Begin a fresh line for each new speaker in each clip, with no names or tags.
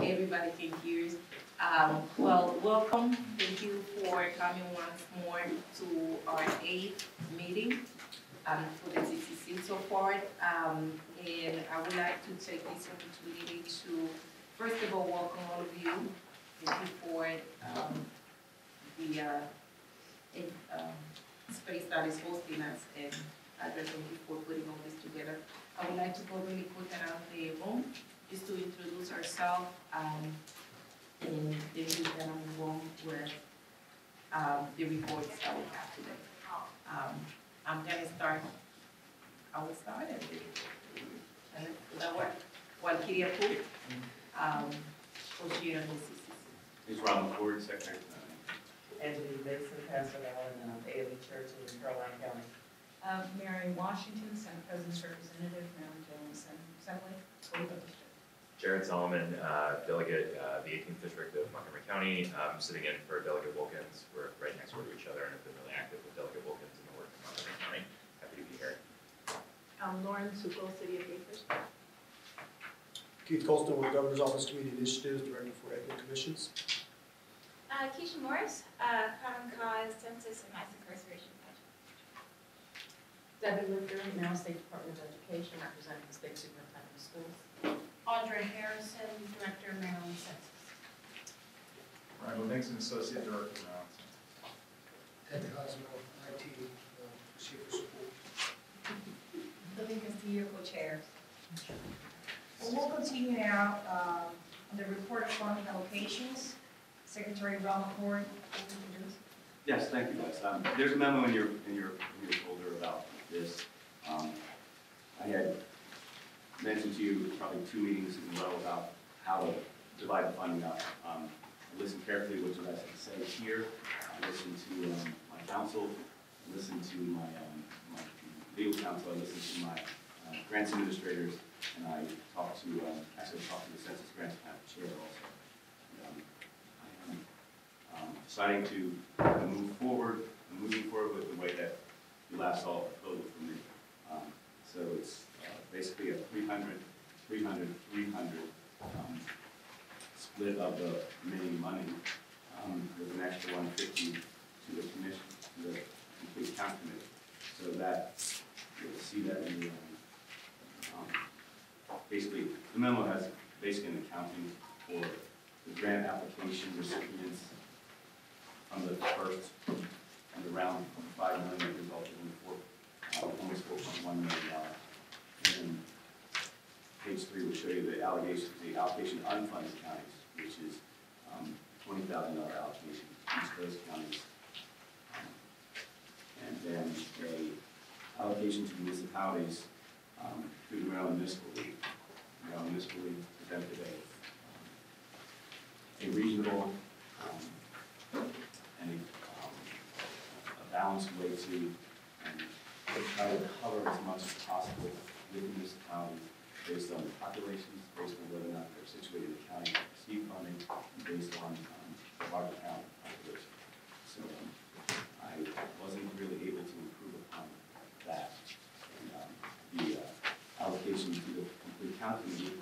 everybody can hear. Well, welcome. Thank you for coming once more to our 8th meeting for the CCC so far. And I would like to take this opportunity to, first of all, welcome all of you. Thank you for the space that is hosting us, and thank you for putting all this together. I would like to go really quick around the room just to introduce ourselves, and then we're going to move on with the reports that we have today. I'm going to start. I will start at Walkiria Poop, co-chair of the CCC.
Ms. Ron McCord, Secretary.
Angela Mason, pastor of Bailey Church in Caroline County.
Mary Washington, Senate President's Representative, Maryland General Assembly, Toledo District.
Jared Solomon, delegate, the 18th District of Montgomery County, sitting in for Delegate Wilkins. We're right next door to each other and have been really active with Delegate Wilkins in the work in Montgomery County. Happy to be here.
Lauren Succo, City of Acres.
Keith Colston with Governor's Office Community Initiatives, Director for Ethnic Commissions.
Keisha Morris, Common Cause, Census, and Mass Incarceration Project.
Debbie Lifter, Maryland State Department of Education, representing the State Superintendent of Schools.
Audrey Harrison, Director, Maryland Census.
Randall Nixon, Associate Director, Maryland Census.
Ted Cosmo, IT, Chief of Support.
Lily Castillo, Co-Chair.
Well, we'll continue now on the report of funding allocations. Secretary Ron McCord will introduce.
Yes, thank you, guys. There's a memo in your folder about this. I had mentioned to you probably 2 meetings in a row about how to divide the funding up. I listened carefully to what you guys had to say here. I listened to my counsel. I listened to my legal counsel. I listened to my grants administrators, and I talked to the Census Grants Chair also. I am deciding to move forward. I'm moving forward with the way that you last saw a proposal from me. So it's basically a 300, split of the remaining money with an extra 150 to the commission, to the complete count committee. So that you'll see that in the basically the memo has basically an accounting for the grant application recipients from the first and around $5 million that resulted in almost $4.1 million. And then page 3 will show you the allocation to unfunded counties, which is $20,000 allocation to each of those counties. And then a allocation to municipalities through the Maryland Municipal League. Maryland Municipal League presented a reasonable and a balanced way to try to cover as much as possible with municipalities based on populations, based on whether or not they're situated in the county that receive funding, and based on the larger county population. So I wasn't really able to improve upon that. And the allocation to the complete count committee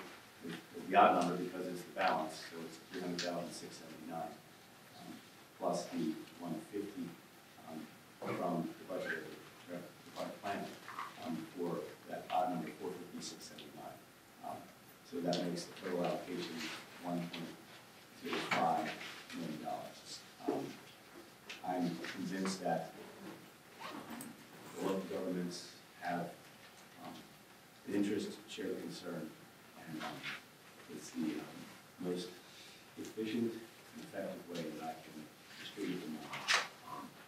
is the odd number because it's the balance, so it's $300,679 plus the 150 from the budget of the department planning for that odd number 456.79. So that makes the total allocation $1.05 million. I'm convinced that the local governments have an interest, share the concern, and it's the most efficient and effective way that I can distribute the money.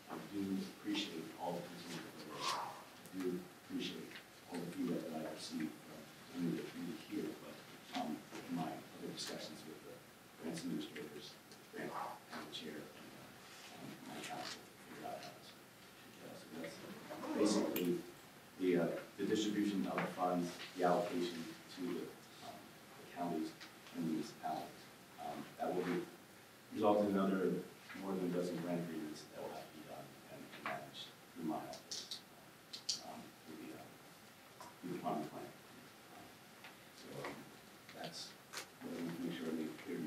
I do appreciate all the consumers that there is. I do appreciate all the feedback that I received from only the community here, but in my other discussions with the grants administrators, grant chair, and my council figured out how to so that's basically the distribution of the funds, the allocation to the counties and municipalities. That will result in another more than a dozen grant agreements that will have to be done and managed through my office through the department plan. So that's what I want to make sure I make clear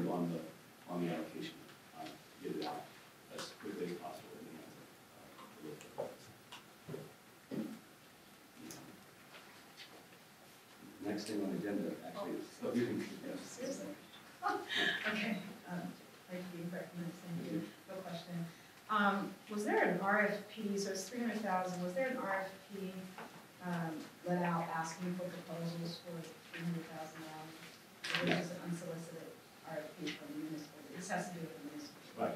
working on the allocation, to get it out as quickly as possible in the hands of the local governments. Next thing on the agenda, actually, is, oh, you can, yes.
Seriously? Okay, thank you, recommend, thank you, no question. Was there an RFP, so it's 300,000, was there an RFP let out asking for proposals for $300,000? Or was this an unsolicited RFP from the municipal? This has to do with the municipal.
Right.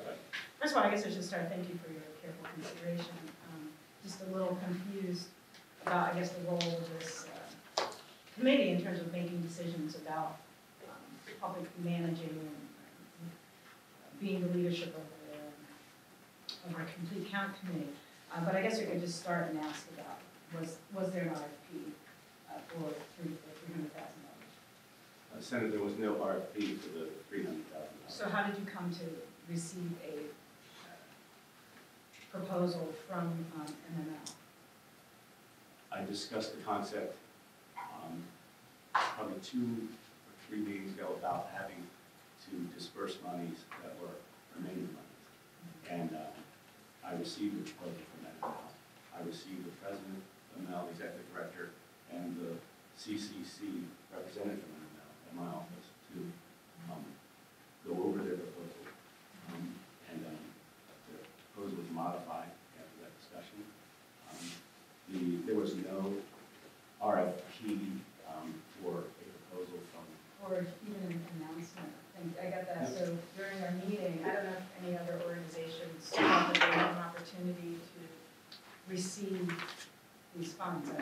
First of all, I guess I should start, thank you for your careful consideration. Just a little confused about, I guess, the role of this committee in terms of making decisions about public managing and being the leadership of our complete count committee. But I guess I could just start and ask about, was there an RFP for $300,000?
Senator, there was no RFP for the $300,000.
So how did you come to receive a proposal from MML?
I discussed the concept probably 2 or 3 meetings ago about having to disperse monies that were remaining monies. And I received a proposal from MML. I received the president, MML, the executive director, and the CCC representative from MML at my office to go over their proposal. The proposal was modified after that discussion. There was no RFP for a proposal from.
Or even an announcement. I got that. So during our meeting, I don't know if any other organizations thought that they had an opportunity to receive these funds. I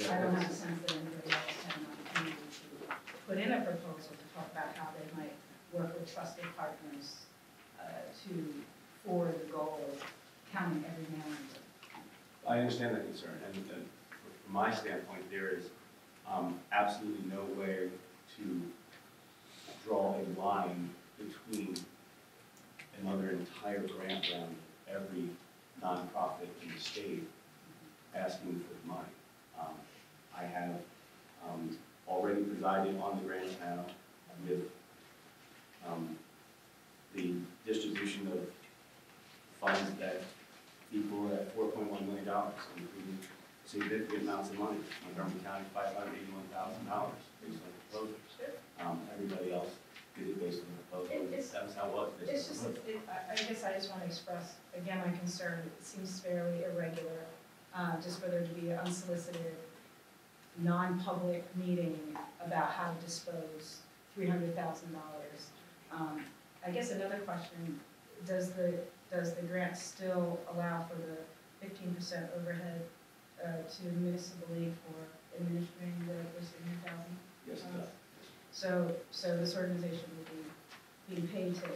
don't have a sense that anybody else had an opportunity to put in a proposal to talk about how they might work with trusted partners for the goal of counting every man.
I understand that concern, and from my standpoint, there is absolutely no way to draw a line between another entire grant round, every nonprofit in the state asking for the money. I have already presided on the grant panel with the distribution of funds that equal at $4.1 million, including significant amounts of money. Montgomery County, $581,000 based on proposals. Everybody else did it based on proposals. That was how it was.
It's just, I guess I just want to express, again, my concern. It seems fairly irregular, just for there to be an unsolicited, non-public meeting about how to dispose $300,000. I guess another question, does the grant still allow for the 15% overhead to the municipal league for administering those $300,000?
Yes, it does.
So this organization will be being paid to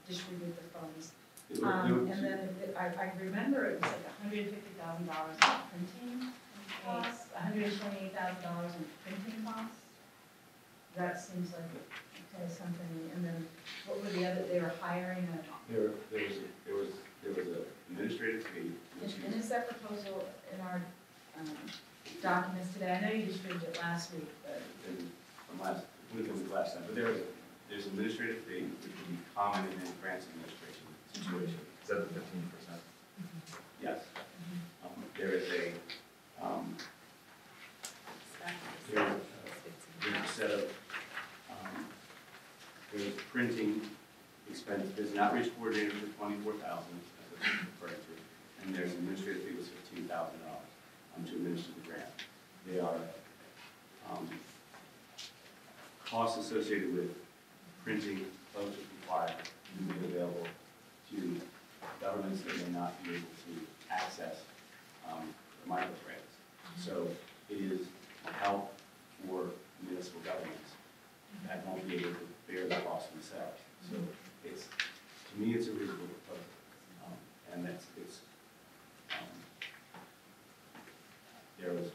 distribute the funds. And then I remember it was like $150,000 in printing costs, $128,000 in printing costs. That seems like something. And then what were the other? They were hiring a.
There was an administrative fee.
And is that proposal in our documents today? I know you distributed it last week, but.
From last time, but there's administrative fee, which would be common in grants administration situation.
Is that the 15%?
Yes. There is a there's a set of there's printing expense. There's an outreach coordinator for $24,000, as I was referring to, and there's an administrative fee was $15,000 to administer the grant. They are costs associated with printing postage required to be made available to governments that may not be able to access the microgrants. So it is a help for municipal governments that won't be able to bear the cost themselves. So it's, to me, it's a reasonable proposal, and there was.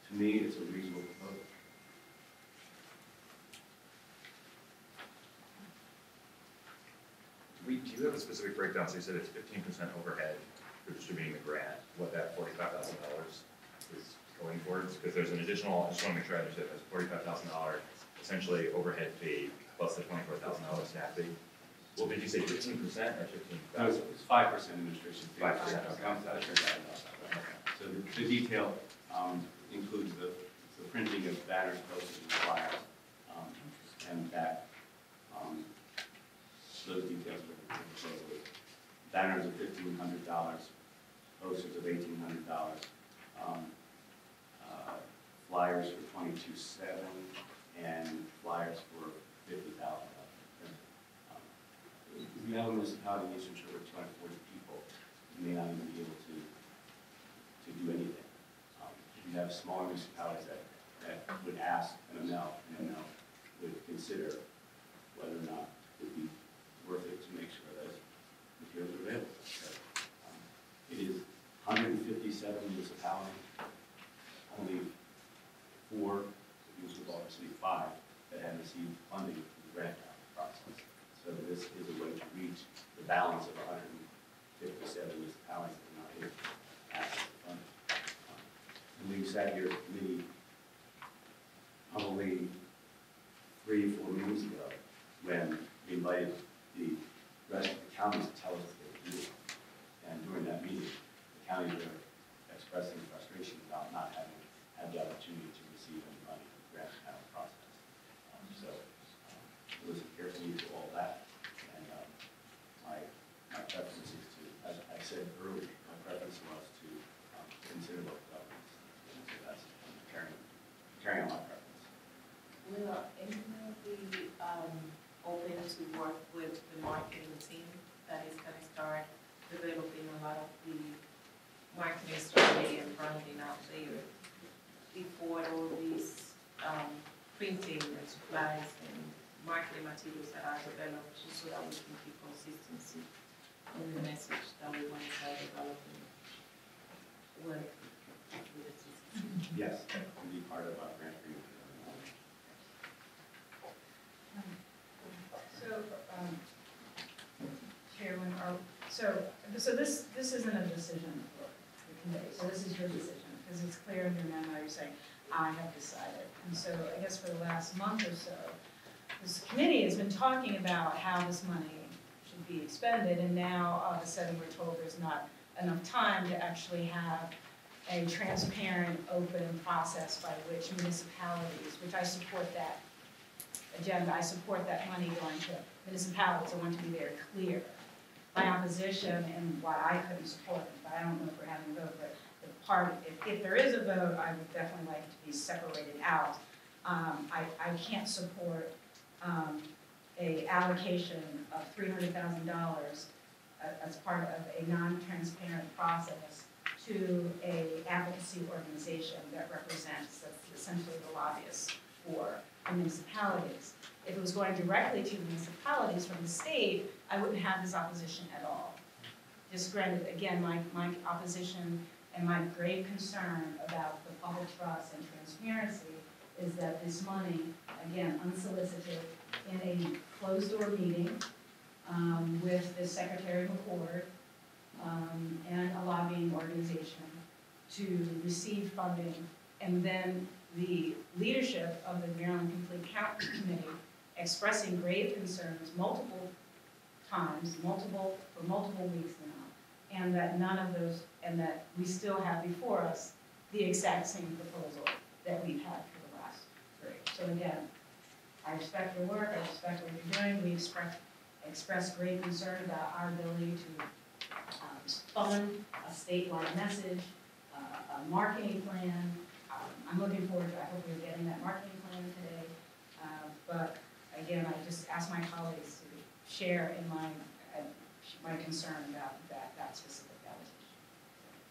To me, it's a reasonable proposal.
Do you have a specific breakdown? So you said it's 15% overhead for distributing the grant. What that $45,000 is going towards, because there's an additional, I just want to make sure I understand, there's $45,000 essentially overhead fee plus the $24,000 staff fee. Well, did you say 15% or 15?
No, it's 5% administration fee.
5%, okay.
Comes out of your guidance. So the detail includes the printing of banners, posters, and flyers, and that, those details are proposed. Banners of $1,500, posters of $1,800, flyers for $22,700, and flyers for $50,000. If you have a municipality in Eastern Shore with 240 people, you may not even be able to do anything. If you have smaller municipalities that would ask an ML, and ML would consider whether or not it would be worth it to make sure that materials are available. So, it is 157 municipalities, only 4, it was obviously 5, that have received funding through the grant process. So this is a way to reach the balance of 157 municipalities that are not able to access the funding. And we sat here at the committee probably 3 or 4 meetings ago when we invited the rest of the counties to tell us what they were doing. And during that meeting, the counties were expressing frustration about not having had the opportunity to receive any money from the grant panel process. Listen carefully to all that, and my preference is to, as I said earlier, my preference was to consider local governments. And so that's carrying on my preference.
Will anyone be open to work with the marketing team that is going to start developing a lot of the marketing strategy and branding out there before all these printing and supplies and marketing materials that are developed, just so that we can keep consistency in the message that we want to start developing with the CCC.
Yes, that can be part of our grant agreement.
Chairman, so this isn't a decision for the committee, so this is your decision, because it's clear in your memo, you're saying, I have decided. And so I guess for the last month or so, this committee has been talking about how this money should be expended, and now all of a sudden we're told there's not enough time to actually have a transparent, open process by which municipalities, which I support that agenda, I support that money going to municipalities. I want to be very clear. My opposition and why I couldn't support it, but I don't know if we're having a vote, but the part, if there is a vote, I would definitely like it to be separated out. I can't support a allocation of $300,000 as part of a non-transparent process to a advocacy organization that represents, that's essentially the lobbyists for the municipalities. If it was going directly to municipalities from the state, I wouldn't have this opposition at all. Just granted, again, my opposition and my grave concern about the public trust and transparency is that this money, again, unsolicited, in a closed-door meeting with the Secretary of McCord and a lobbying organization to receive funding, and then the leadership of the Maryland Complete Count Committee expressing grave concerns multiple times, for multiple weeks now, and that none of those, and that we still have before us the exact same proposal that we've had for the last 3. So again, I respect your work, I respect what you're doing. We express great concern about our ability to fund a statewide message, a marketing plan. I'm looking forward to, I hope we're getting that marketing plan today. But again, I just ask my colleagues to share in my concern about that specific allocation.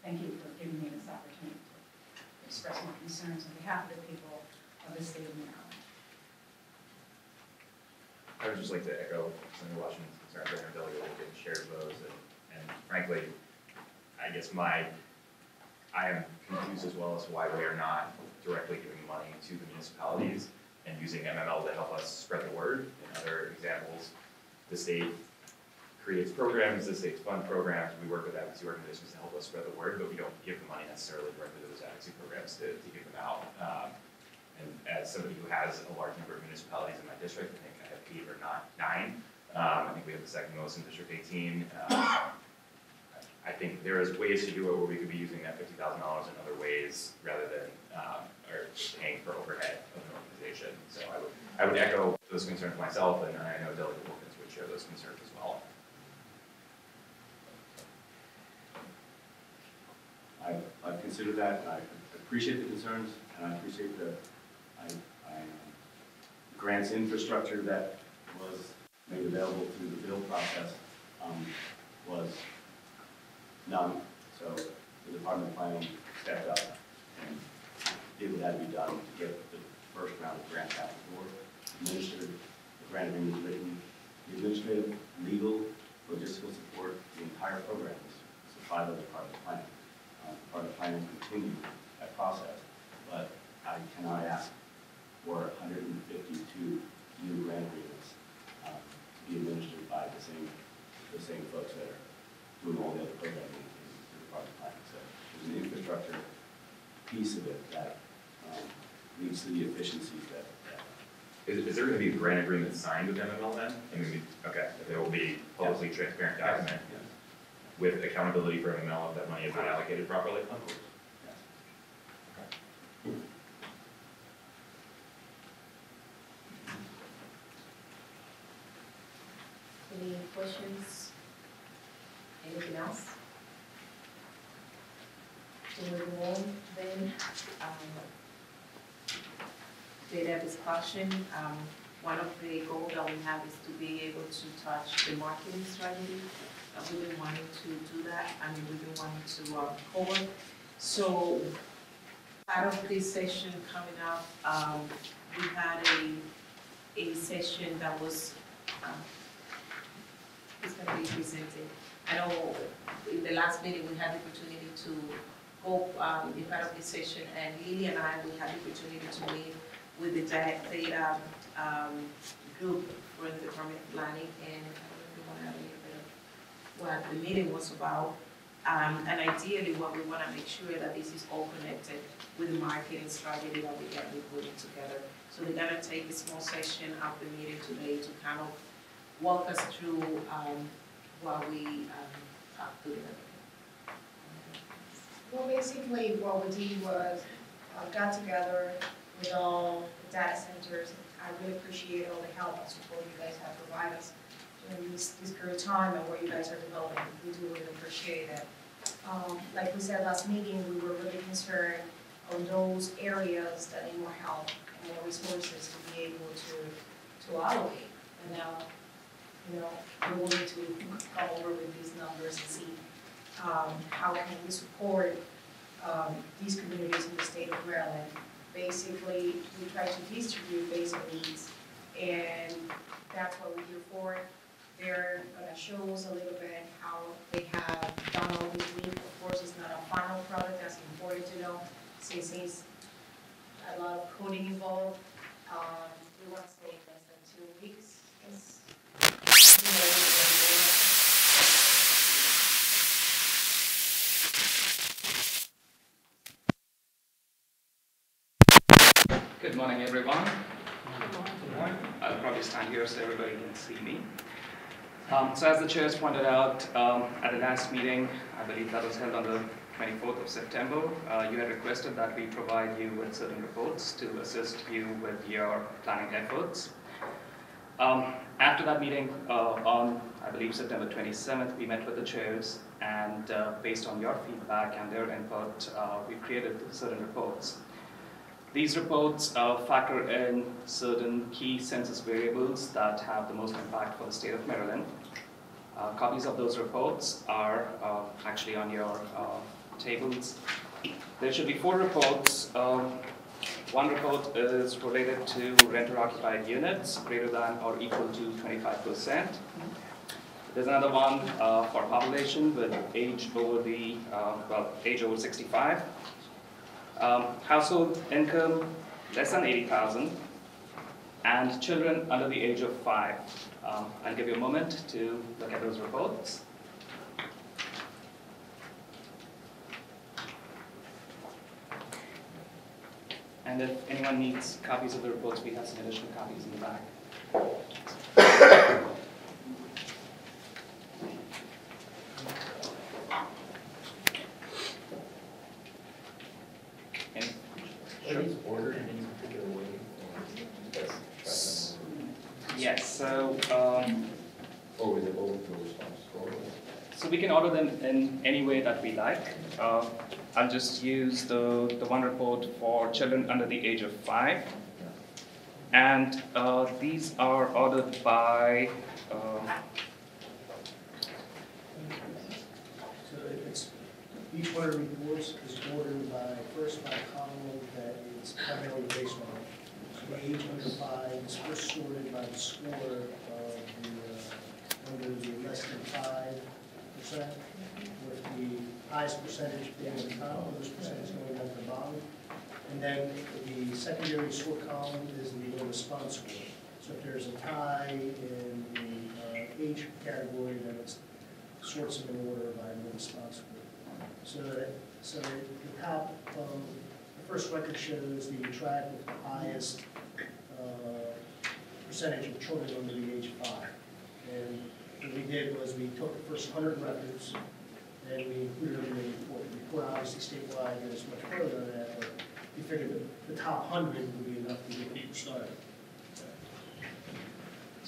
Thank you for giving me this opportunity to express my concerns on behalf of the people of the state of Maryland.
I would just like to echo Senator Washington's concerns. I know Delegate Lincoln shared those, and frankly, I guess I am confused as well as to why we are not directly giving money to the municipalities and using MML to help us spread the word. In other examples, the state creates programs, the states fund programs, we work with advocacy organizations to help us spread the word, but we don't give the money necessarily directly to those advocacy programs to give them out. And as somebody who has a large number of municipalities in my district, I think I have 8 or 9. I think we have the second most in District 18. I think there is ways to do it where we could be using that $50,000 in other ways rather than or paying for overhead of an organization. So I would echo those concerns myself, and I know Delegate Wilkins would share those concerns as well.
I've considered that. I appreciate the concerns, and I appreciate the grants infrastructure that was made available through the bill process was none. So the Department of Planning stepped up and did what had to be done to get the first round of grants out the door, administered, the grant agreement was written, the administrative, legal, logistical support, the entire program was supplied by the Department of Planning. Department of Planning continued that process, but I cannot ask for 152 new grant agreements to be administered by the same folks that are doing all the other programming in the Department of Planning. So there's an infrastructure piece of it that leads to the efficiencies that.
Is there going to be a grant agreement signed with MML then? I mean, okay, there will be publicly transparent document with accountability for MML if that money is not allocated properly?
Of course, yes. Okay.
Any questions? Anything else? To move on then, data discussion. One of the goals that we have is to be able to touch the marketing strategy. We've been wanting to do that. I mean, we've been wanting to cover. So part of this session coming up, we had a session that was is going to be presented. I know in the last meeting we had the opportunity to go be part of this session, and Lily and I, we had the opportunity to meet with the data group for the Department of Planning, and I don't know if you want to have a little bit of what the meeting was about. And ideally what we want to make sure that this is all connected with the marketing strategy that we get putting together. So we're going to take a small session of the meeting today to kind of walk us through what we talked to them.
Well, basically what we did was got together with all the data centers. I really appreciate all the help and support you guys have provided us during this period of time and what you guys are developing. We do really appreciate it. Like we said last meeting, we were really concerned on those areas that need more help and more resources to be able to allocate. And now, you know, we're willing to come over with these numbers and see how can we support these communities in the state of Maryland. Basically, we try to distribute based on needs, and that's what we're here for. They're going to show us a little bit how they have done all this week. Of course, it's not a final product, that's important to know, since there's a lot of coding involved. We want to say less than 2 weeks.
Good morning, everyone. Good morning. I'll probably stand here so everybody can see me. So as the chairs pointed out, at the last meeting, I believe that was held on the 24th of September, you had requested that we provide you with certain reports to assist you with your planning efforts. After that meeting, on, I believe, September 27th, we met with the chairs, and based on your feedback and their input, we created certain reports. These reports factor in certain key census variables that have the most impact for the state of Maryland. Copies of those reports are actually on your tables. There should be 4 reports. One report is related to renter-occupied units greater than or equal to 25%. There's another one for population with age over age over 65. Household income less than 80,000, and children under the age of 5. I'll give you a moment to look at those reports. And if anyone needs copies of the reports, we have some additional copies in the back.
Are these ordered in any particular way?
Yes, so
Or was it overflow response?
so we can order them in any way that we like. I'll just use the one report for children under the age of 5. And these are ordered by,
So it's, each one of the reports is ordered by, first by a column that is primarily based on. So the age under 5 is first sorted by the score of the, under the less than 5%, with the highest percentage being at the top, those percentages going down to the bottom. And then the secondary sort column is the response score. So if there's a tie in the age category, then it sorts them in order by the response score. So the top, the first record shows the track with the highest percentage of children under the age of 5. And what we did was we took the first 100 records and we included them in the report. The report obviously statewide goes much further than that, but we figured that the top 100 would be enough to get people started.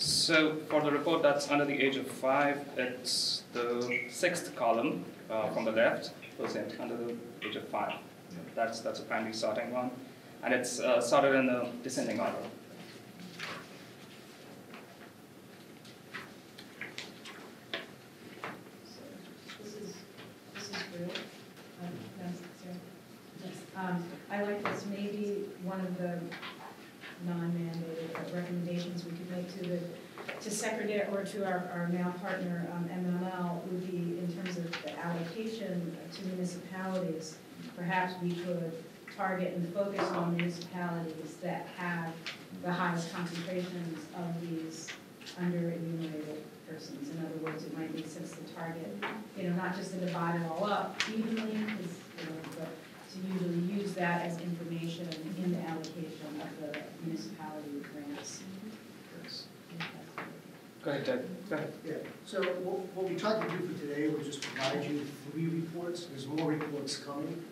so for the report that's under the age of 5, it's the 6th column from the left, percent under the age of 5. That's a primary sorting one. And it's sorted in the descending order.
This is good. I like this, maybe one of the non-mandated recommendations we could make to Secretary or to our now partner MML would be in terms of the allocation to municipalities. Perhaps we could target and focus on municipalities that have the highest concentrations of these under-enumerated persons. In other words, it might make sense to target, not just to divide it all up evenly, but to usually use that as information in the allocation of the municipality grants.
Go ahead, Ted. Go ahead.
Yeah, so what we tried to do for today was just provide you 3 reports. There's more reports coming.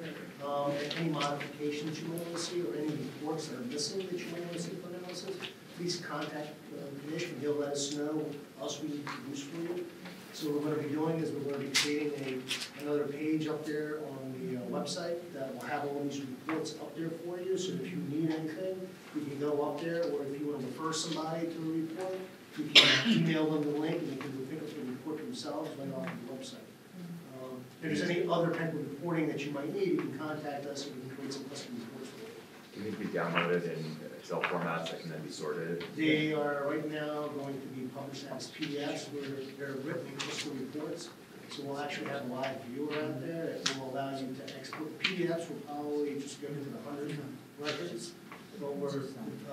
Any modifications you may want to see or any reports that are missing that you may want to see for analysis, please contact the commission. They'll let us know what else we need to produce for you. So what we're going to be doing is we're going to be creating another page up there on the website that will have all these reports up there for you. So if you need anything, you can go up there, or if you want to refer somebody to a report, you can email them the link and they can go pick up the report themselves right off the website. If there's any other type of reporting that you might need, you can contact us and we can create some custom reports for you.
Can these be downloaded in Excel formats that can then be sorted?
They are right now going to be published as PDFs where they're written crystal reports. So we'll actually have a live viewer out there that will allow you to export. PDFs will probably just go into the 100 records. But we're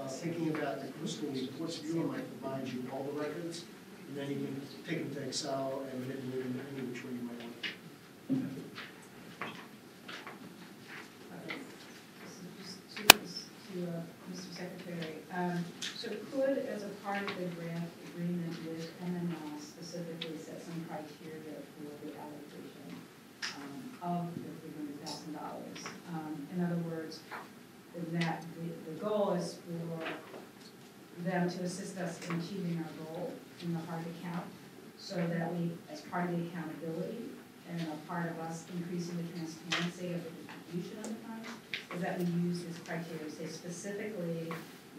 thinking about the crystal reports viewer might provide you all the records, and then you can take them to Excel and manipulate them any which way you might want.
Mr. Secretary, so could, as a part of the grant agreement with MML, specifically set some criteria for the allocation of the $300,000? In other words, that the goal is for them to assist us in achieving our goal in the hard account, so that we, as part of the accountability and a part of us increasing the transparency of the distribution of the funds, is that we use this criteria, say specifically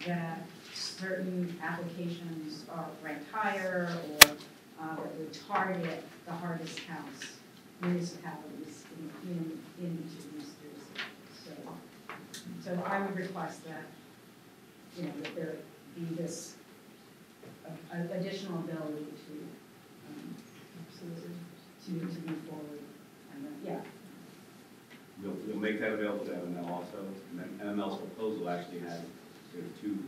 that certain applications are ranked higher, or that we target the hardest counts municipalities in each of these jurisdictions. So I would request that, that there be this additional ability to move forward. And yeah.
We'll make that available to MML also. And MML's proposal actually had 2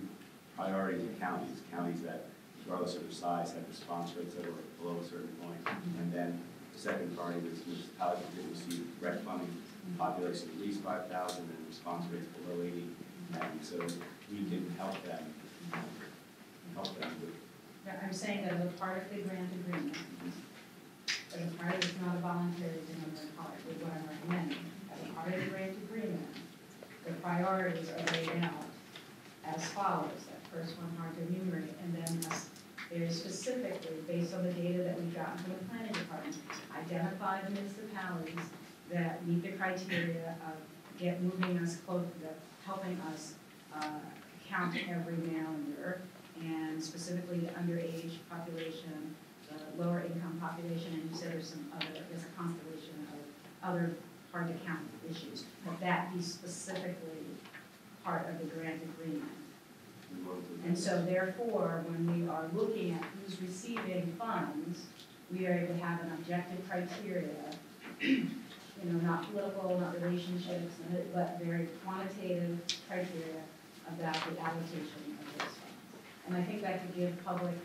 priorities of counties, counties that, regardless of their size, have response rates that are below a certain point. And then the second priority was municipalities that didn't receive rec funding, population at least 5,000 and response rates below 80. And so we can help them with.
Yeah, I'm saying that as a part of the grant agreement, as a part of it's not a voluntary thing on their part, is what I'm recommending. As a part of the grant agreement, the priorities are laid out as follows. That first one hard to enumerate, and then very specifically, based on the data that we've gotten from the planning department, identify the municipalities that meet the criteria of moving us close, helping us count every male and year, and specifically the underage population, the lower income population, and you said there's some other, there's a constellation of other hard to count issues, but that be specifically part of the grant agreement. And so therefore, when we are looking at who's receiving funds, we are able to have an objective criteria, not political, not relationships, but very quantitative criteria about the allocation of those funds. And I think that could give public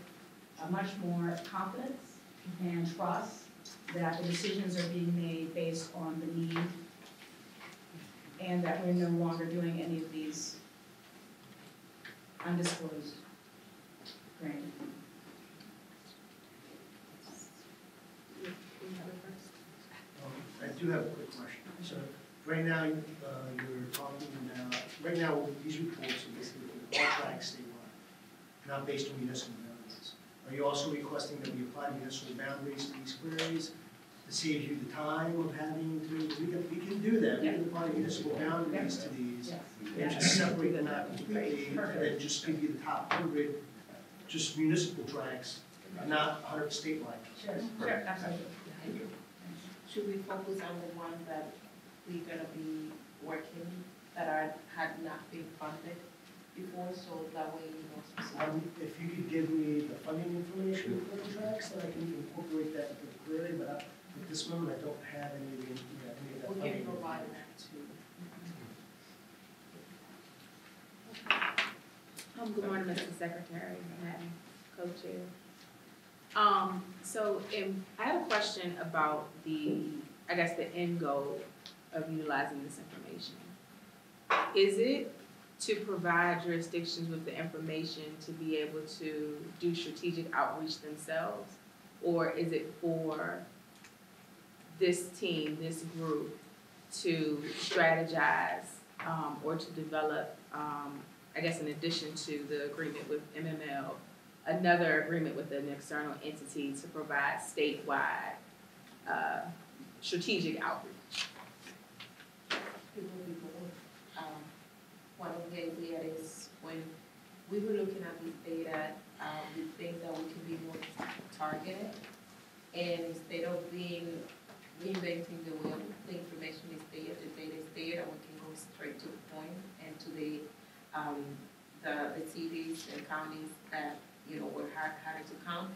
a much more confidence and trust that the decisions are being made based on the need, and that we're no longer doing any of these undisclosed grant.
I do have a quick question. So right now, you're talking about, right now, these reports are basically all tracks statewide, not based on municipal boundaries. Are you also requesting that we apply municipal boundaries to these queries to save you the time of having to, we can do that. We can apply municipal boundaries to these. And just separate them out completely, and then just give you the top 100, just municipal tracks, not 100 statewide.
Sure, absolutely.
Should we focus on the ones that we're gonna be working that had not been funded before, so that way you know specifically?
If you could give me the funding information for the tracks, then I can incorporate that into the query, but at this moment, I don't have any of that
We
funding.
can provide that too.
Good morning, Mr. Secretary, Madam Co-Chair. I have a question about the end goal of utilizing this information. Is it to provide jurisdictions with the information to be able to do strategic outreach themselves? Or is it for this team, this group, to strategize or to develop, in addition to the agreement with MML, another agreement with an external entity to provide statewide strategic outreach?
It will be both. One of the ideas is when we were looking at this data, we think that we can be more targeted, and instead of reinventing the wheel, the information is there, the data is there, and we can go straight to the point and to the cities and counties that were harder to count,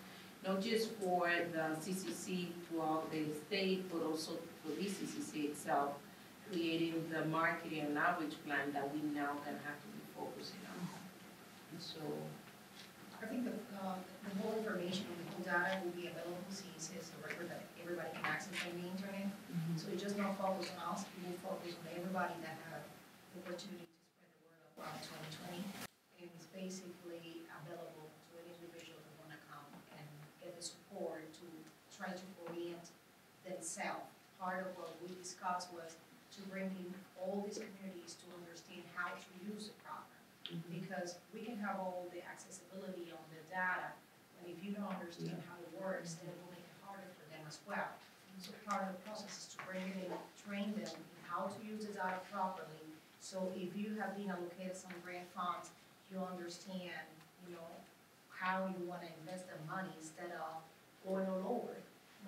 not just for the CCC throughout the state, but also for the CCC itself, creating the marketing and outreach plan that we now gonna have to be focusing on. And so,
I think the whole information and the whole data will be available since it's a record that everybody can access on the internet. So it just not focus on us, it will focus on everybody that have the opportunity to spread the word about 2020. And it's basically available to any individual that want to come and get the support to try to orient themselves. Part of what we discussed was to bring in all these communities to understand how to use the program. Because we can have all the accessibility on the data, but if you don't understand how it works, then it will make it harder for them as well. So part of the process is to bring in, train them in how to use the data properly. So if you have been allocated some grant funds, you understand, how you want to invest the money instead of going all over.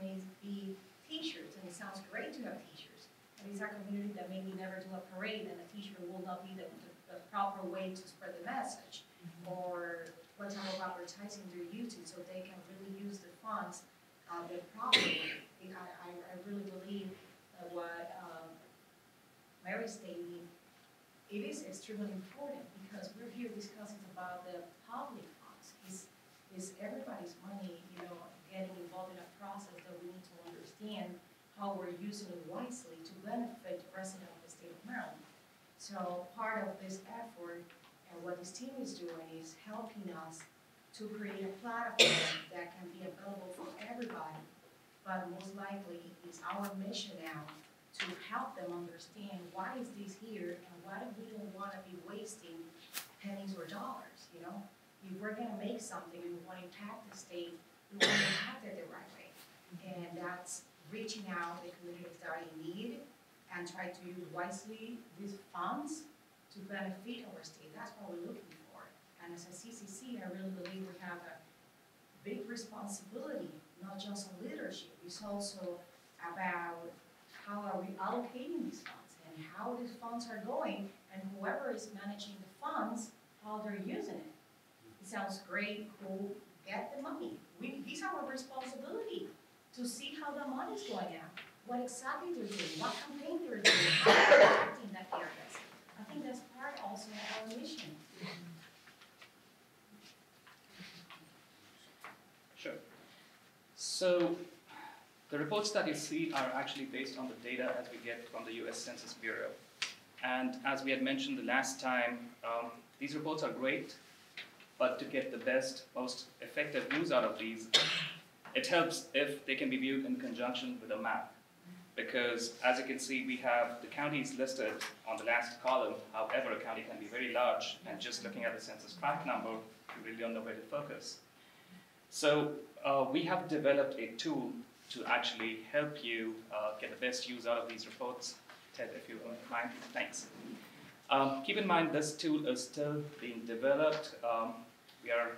Maybe t-shirts, and it sounds great to have t-shirts. But it's a community that maybe never do a parade, and a t-shirt will not be the proper way to spread the message, or what type of advertising they're using, so they can really use the funds the proper way. I really believe that what Mary stated, it is extremely important, because we're here discussing about the it's everybody's money, getting involved in a process that we need to understand how we're using it wisely to benefit the resident of the state of Maryland. So part of this effort and what this team is doing is helping us to create a platform that can be available for everybody. But most likely it's our mission now to help them understand why is this here and why do we don't want to be wasting pennies or dollars, If we're gonna make something and we want to impact the state, we want to impact it the right way. And that's reaching out to the communities that are in need and try to use wisely these funds to benefit our state. That's what we're looking for. And as a CCC, I really believe we have a big responsibility, not just on leadership. It's also about how are we allocating these funds and how these funds are going, and whoever is managing the funds, how they're using it. It sounds great, cool, get the money. It's our responsibility to see how the money is going out, what exactly they're doing, what campaign they're doing, how they're acting that areas. I think that's part also of our mission.
Sure. So the reports that you see are actually based on the data as we get from the US Census Bureau. And as we had mentioned the last time, these reports are great, but to get the best, most effective use out of these, it helps if they can be viewed in conjunction with a map. Because as you can see, we have the counties listed on the last column. However, a county can be very large, and just looking at the census tract number, you really don't know where to focus. So we have developed a tool to actually help you get the best use out of these reports. Ted, if you don't mind, thanks. Keep in mind, this tool is still being developed. We are,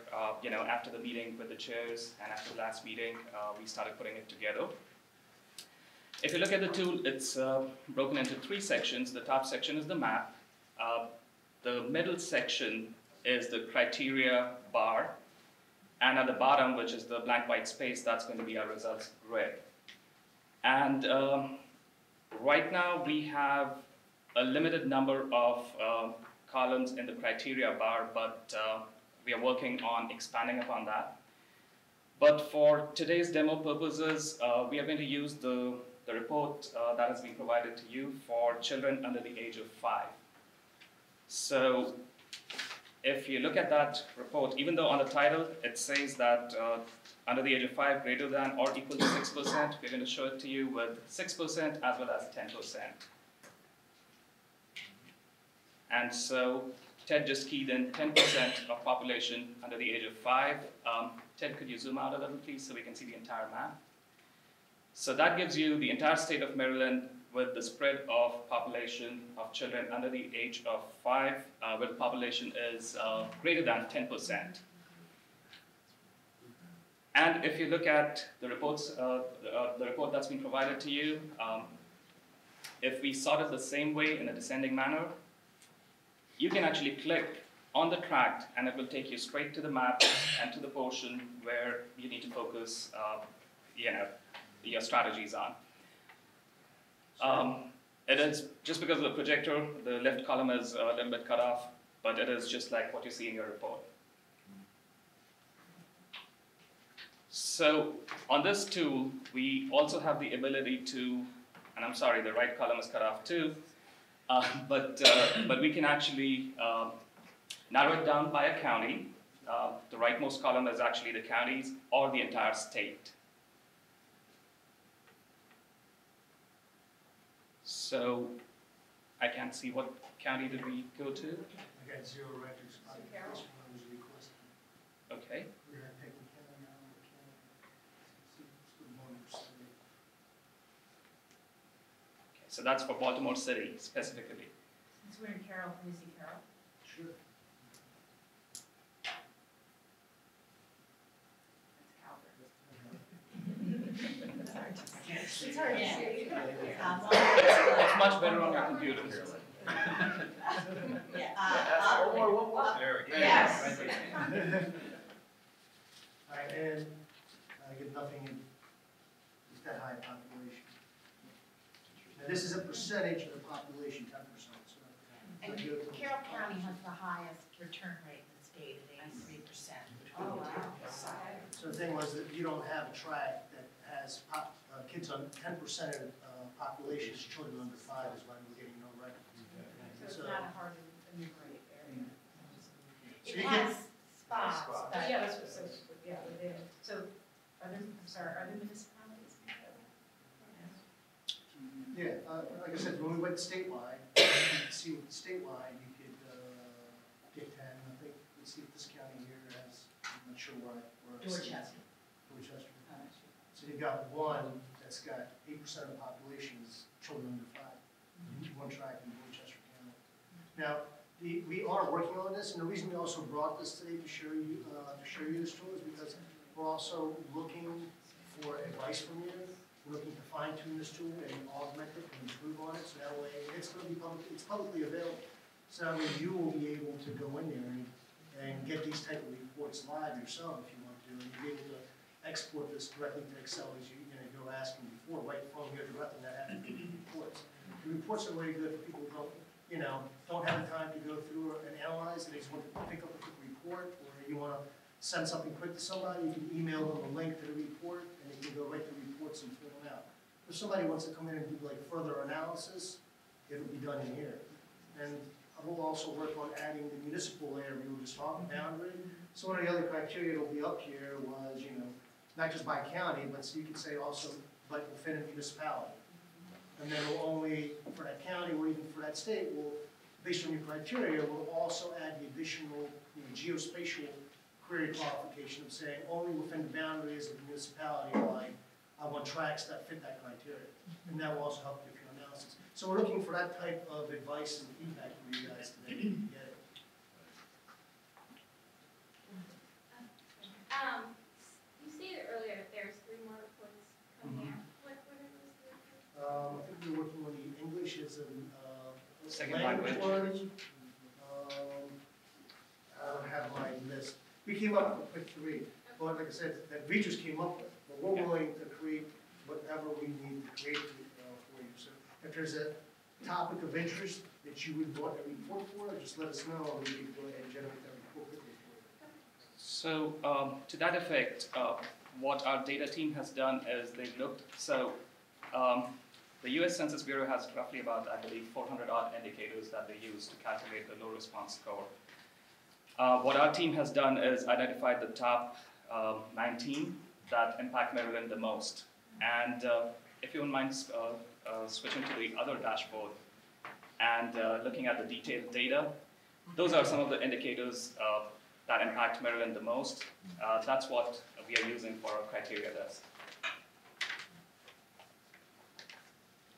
after the meeting with the chairs and after the last meeting, we started putting it together. If you look at the tool, it's broken into 3 sections. The top section is the map. The middle section is the criteria bar. And at the bottom, which is the blank white space, that's going to be our results grid. And right now, we have a limited number of columns in the criteria bar, but we are working on expanding upon that. But for today's demo purposes, we are going to use the report that has been provided to you for children under the age of 5. So if you look at that report, even though on the title it says that under the age of 5 greater than or equal to 6%, we're going to show it to you with 6% as well as 10%. And so Ted just keyed in 10% of population under the age of 5. Ted, could you zoom out a little, please, so we can see the entire map? So that gives you the entire state of Maryland with the spread of population of children under the age of 5, where the population is greater than 10%. And if you look at the reports, the report that's been provided to you, if we sort it the same way in a descending manner, you can actually click on the tract and it will take you straight to the map and to the portion where you need to focus your strategies on. It is, just because of the projector, the left column is a little bit cut off, but it is just like what you see in your report. So on this tool, we also have the ability to, and I'm sorry, the right column is cut off too, but we can actually narrow it down by a county. The rightmost column is actually the counties or the entire state. So I can't see what county did we go to.
I got 0 records. This one was requested.
Okay.
We're going to pick a county now,
Okay, so that's for Baltimore City specifically.
Since we're in Carroll, can we see Carroll?
Sure.
It's hard to see.
It's much better on your computer.
Yes.
All right, and I get nothing in, it's that high population. Now, this is a percentage of the population, 10%. So
And Carroll County has the highest return rate in the state at 83%, which we would typically cite.
So the thing was that you don't have a track that has kids on 10% of population is children under 5 is why we're getting no records.
So it's not a hard to enumerate area.
So
It
you
has
can-
spots,
Spots.
but
Yeah, that's what, so, yeah, we're there. So, are there, I'm sorry, are there municipalities?
Yeah, like I said, when we went statewide, see what statewide, you could get 10, I think, let's see if this county here has, I'm not sure where I see it.
Dorchester.
Dorchester.
Oh, that's true.
So you've got one that's got 8% of the population is children under 5. One track in Dorchester County. Now, we are working on this, and the reason we also brought this today to show you this tool is because we're also looking for advice from you. We're looking to fine tune this tool and augment it and improve on it, so that way it's going to be it's publicly available. So that way you will be able to go in there and get these type of reports live yourself if you want to, and you'll be able to export this directly to Excel as you were asking before, right from here directly, not having to do reports. The reports are really good for people who don't have the time to go through and analyze, and they just want to pick up a quick report, or you want to send something quick to somebody, you can email them a link to the report, and they can go right to reports and fill them out. If somebody wants to come in and do like further analysis, it'll be done in here. And I will also work on adding the municipal layer we were just talking boundary. So one of the other criteria that'll be up here was, not just by county, but so you could say also, like within a municipality. And then we'll only, for that county or even for that state, we'll, based on your criteria, we'll also add the additional geospatial query qualification of saying only within the boundaries of the municipality, like I want tracks that fit that criteria. And that will also help with your analysis. So we're looking for that type of advice and feedback from you guys today to get it.
You stated earlier that there's 3 more reports coming out. What are those 3 reports?
I think we're working on the English as a
Second language.
one. I don't have my list. We came up with 3, but like I said, that we just came up with. But we're willing to create whatever we need to create for you. So if there's a topic of interest that you would want a report for, just let us know, and we can go ahead and generate that report quickly for you.
So to that effect, what our data team has done is they've looked, the US Census Bureau has roughly about, I believe, 400 odd indicators that they use to calculate the low response score. What our team has done is identified the top 19 that impact Maryland the most. And if you wouldn't mind switching to the other dashboard and looking at the detailed data, those are some of the indicators that impact Maryland the most. That's what we are using for our criteria list.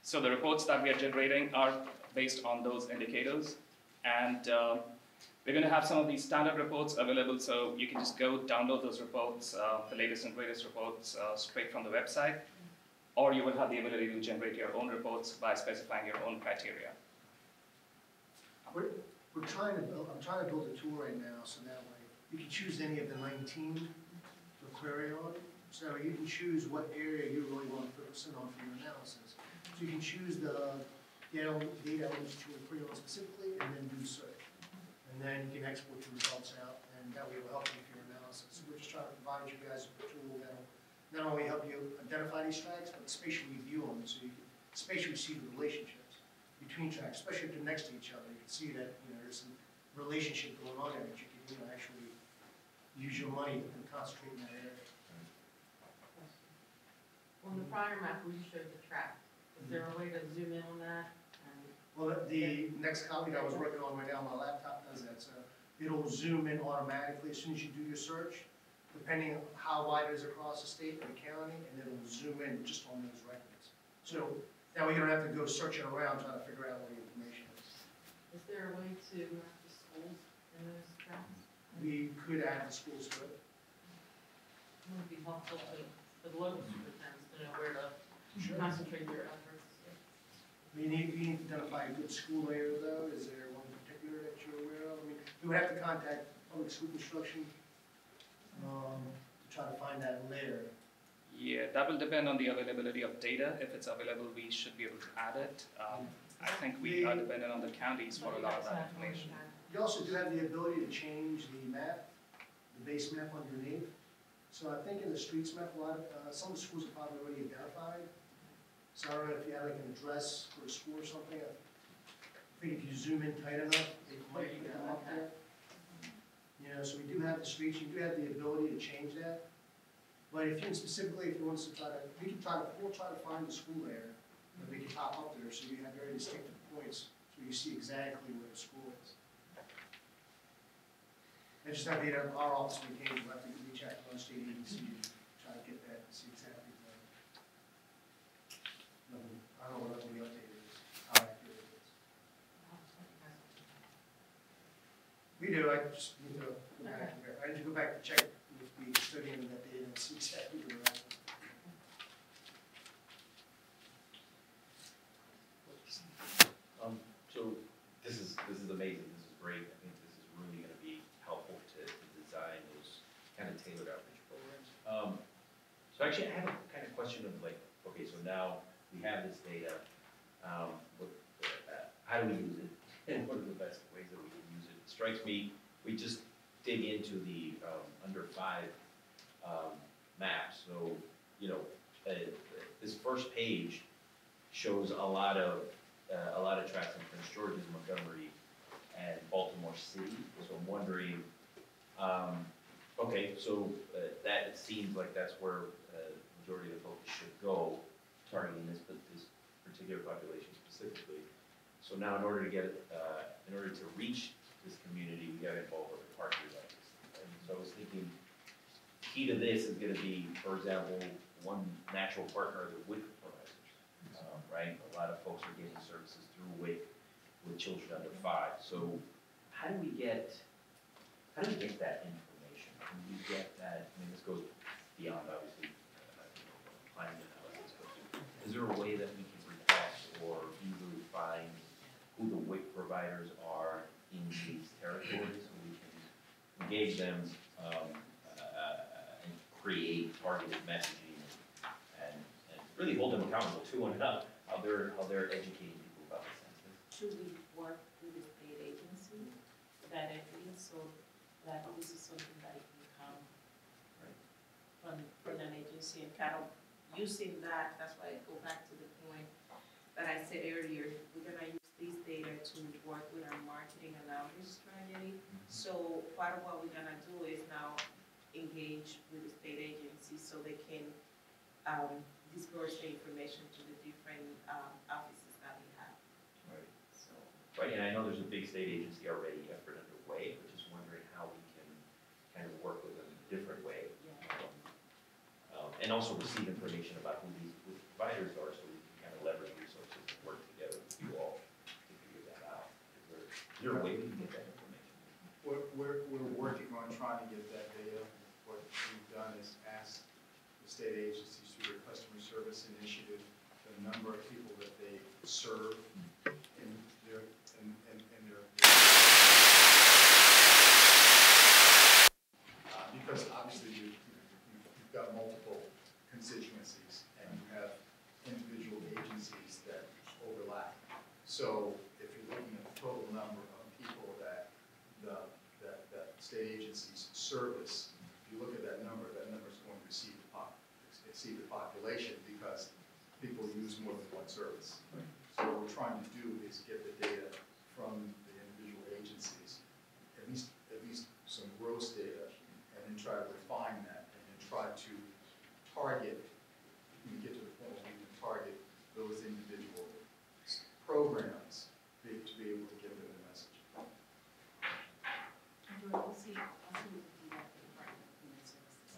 So the reports that we are generating are based on those indicators, and we're going to have some of these standard reports available, so you can just go download those reports, the latest and greatest reports, straight from the website, or you will have the ability to generate your own reports by specifying your own criteria.
I'm trying to build a tool right now, so that way you can choose any of the 19 to query on. So you can choose what area you really want to focus in on for your analysis. So you can choose the data elements you want to query on specifically, and then do search. And then you can export your results out, and that way it will help you with your analysis. So we're just trying to provide you guys with a tool that will not only help you identify these tracks, but spatially view them, so you can spatially see the relationships between tracks, especially if they're next to each other. You can see that there's some relationship going on there that you can actually use your money and concentrate in that area.
On the prior map, we showed the track. Is there a way to zoom in on that?
Well, the next copy that I was working on right now, my laptop does that, so it'll zoom in automatically as soon as you do your search, depending on how wide it is across the state or the county, and it'll zoom in just on those records. So that way you don't have to go searching around trying to figure out what the information is.
Is there a way to map the schools in those tracks?
We could add the schools to it.
It would be helpful for the local superintendents to know where to concentrate their efforts.
You need to identify a good school layer though. Is there one in particular that you're aware of? I mean, we would have to contact public school construction to try to find that layer.
Yeah, that will depend on the availability of data. If it's available, we should be able to add it. I think we are dependent on the counties for a lot of that information.
You also do have the ability to change the map, the base map underneath. So I think in the streets map, a lot of, some of the schools are probably already identified. So I don't know if you have like an address for a school or something. I think if you zoom in tight enough, it might come up there. You know, so we do have the streets, you do have the ability to change that. But if you specifically, if you want us to try to, we'll try to find the school there, that we can pop up there, so you have very distinctive points, so you see exactly where the school is. And just have the, our office maintains, we'll have to reach out to our state agency and try to get that, and see exactly the, I don't know what the update is, how accurate it is. We do, I just need to go back there. I need to go back and check with the custodian of that data and see exactly where we're at.
So this is amazing, this is great, I think this is really gonna be helpful to design those kind of tailored outreach programs. So actually, I have a kind of question of like, okay, so now we have this data, how do we use it? And what are the best ways that we can use it? It strikes me, we just dig into the under 5 maps, so, you know, this first page shows a lot of tracks in Prince George's, Montgomery, and Baltimore City. So I'm wondering, okay, so that it seems like that's where the majority of the focus should go, targeting this particular population specifically. So now, in order to reach this community, we got to involve other partners like this. And so I was thinking, key to this is going to be, for example, one natural partner, the WIC providers, right? A lot of folks are getting services through WIC with children under 5. So how do we get that information? Can we get that? I mean, this goes beyond obviously planning analysis, but is there a way that we can request or easily find who the WIC providers are in these territories so we can engage them and create targeted messaging and really hold them accountable too on how they're educating people about the census?
Should we work with the state agency directly so that this is something that it can come from an agency and kind of using that, that's why I go back to the point that I said earlier, we're gonna use this data to work with our marketing and outreach strategy. So part of what we're gonna do is now engage with the state agency so they can disperse the information to the different offices that we have.
Right.
So.
Right, and I know there's a big state agency already effort underway, but just wondering how we can kind of work with them in a different way.
Yeah.
And also receive information about who these providers are so we can kind of leverage resources and work together with you all to figure that out. Is there a way we can get that information?
We're working on trying to get that data. What we've done is ask the state agencies through their customer service initiative the number of people that they serve in their because obviously you've got multiple constituencies and you have individual agencies that overlap. So if you're looking at the total number of people that state agencies service, if you look at that number is going to exceed the population because people use more than one service. So what we're trying to do is get the data from the individual agencies, at least some gross data, and then try to refine that, and then try to target, when we get to the point where we can target those individual programs to be able to give them a message.
I'll see what we can do that in part of the human services.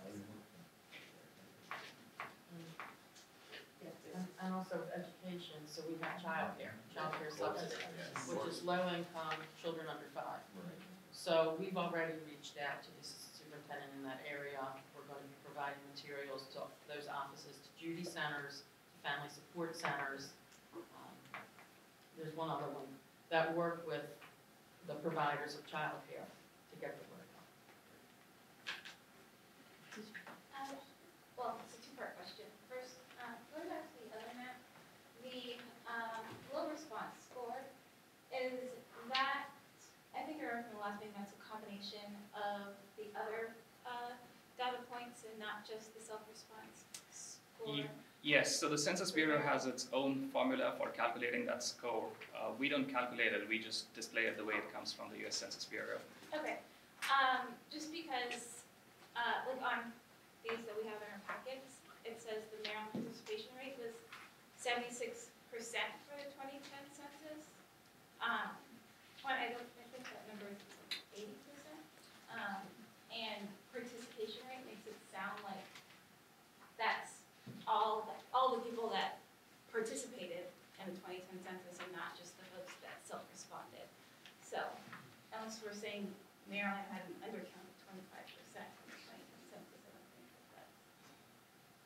And also education, so we have childcare subsidy, which is low income children under 5. So we've already reached out to the superintendent in that area. We're going to be providing materials to those offices, to Judy centers, to family support centers. There's one other one that work with the providers of childcare to get the word out.
Well, it's a two-part question. First, going back to the other map, the low response score, is that, I think I remember from the last meeting, that's a combination of the other data points in and not just the self-response score?
Yes, so the Census Bureau has its own formula for calculating that score. We don't calculate it, we just display it the way it comes from the US Census Bureau.
Okay, just because, like on these that we have in our packets, it says the Maryland participation rate was 76% for the 2010 census. I think that number is like 80%. And participation rate makes it sound like that's all the people that participated in the 2010 census and not just the folks that self-responded. So, unless we're saying Maryland had an undercount of 25% in the 2010 census, I don't think that that's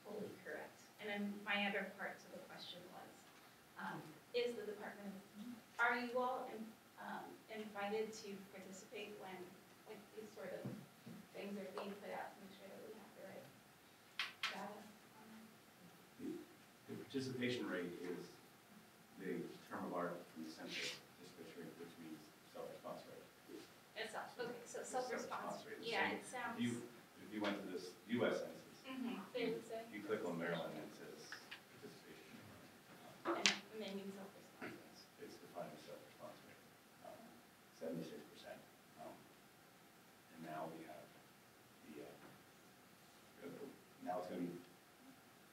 fully correct. And then my other part to the question was, is the department, are you all invited to participate when these sort of things are being put out to make sure that we have the right data?
The participation rate is the term of art from the census district, which means self-response rate.
It's okay, so self-response.
rate.
Yeah, it sounds.
If you went to this US census,
They would say.
you click on Maryland and it says participation.
And they mean self-response.
It's defined as self-response rate, 76%. And now we have now it's going to be,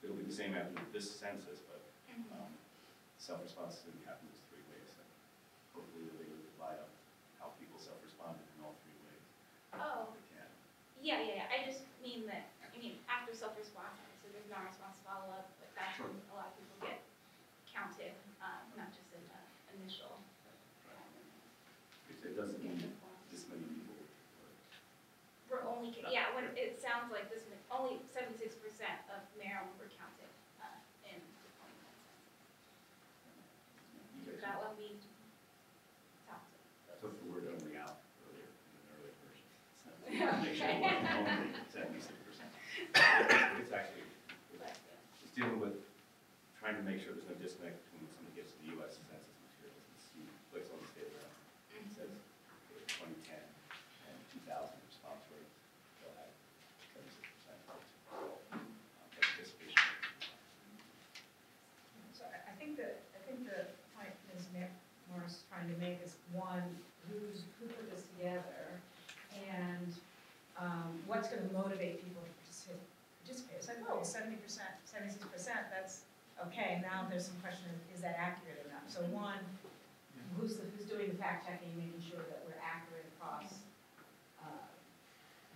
it'll be the same after this census, but self-response is going to happen in 3 ways. And hopefully they'll be able to divide up how people self-responded in all 3 ways.
Oh.
They can.
Yeah. I just mean that, after self-response, so there's non-response follow-up, but that's when a lot of people get counted, not just in the initial.
It doesn't mean this many people.
We're only, when it sounds like this, only 76% of Maryland were counted in the 2010 census. That one we talked to.
Took the word only out earlier in an earlier version. So make sure it wasn't only 76%. It's actually, it's dealing with trying to make sure there's no disconnect between when somebody gets to the US census materials and clicks on the state around. It says 2010 and 2000 response rate, they'll have 76% participation.
So I think the point Ms. Morris is trying to make is, one, who put this together, and what's going to motivate people to participate. It's like, 70%, 76%, that's okay. Now there's some question of, is that accurate enough? So one, who's doing the fact checking, making sure that we're accurate across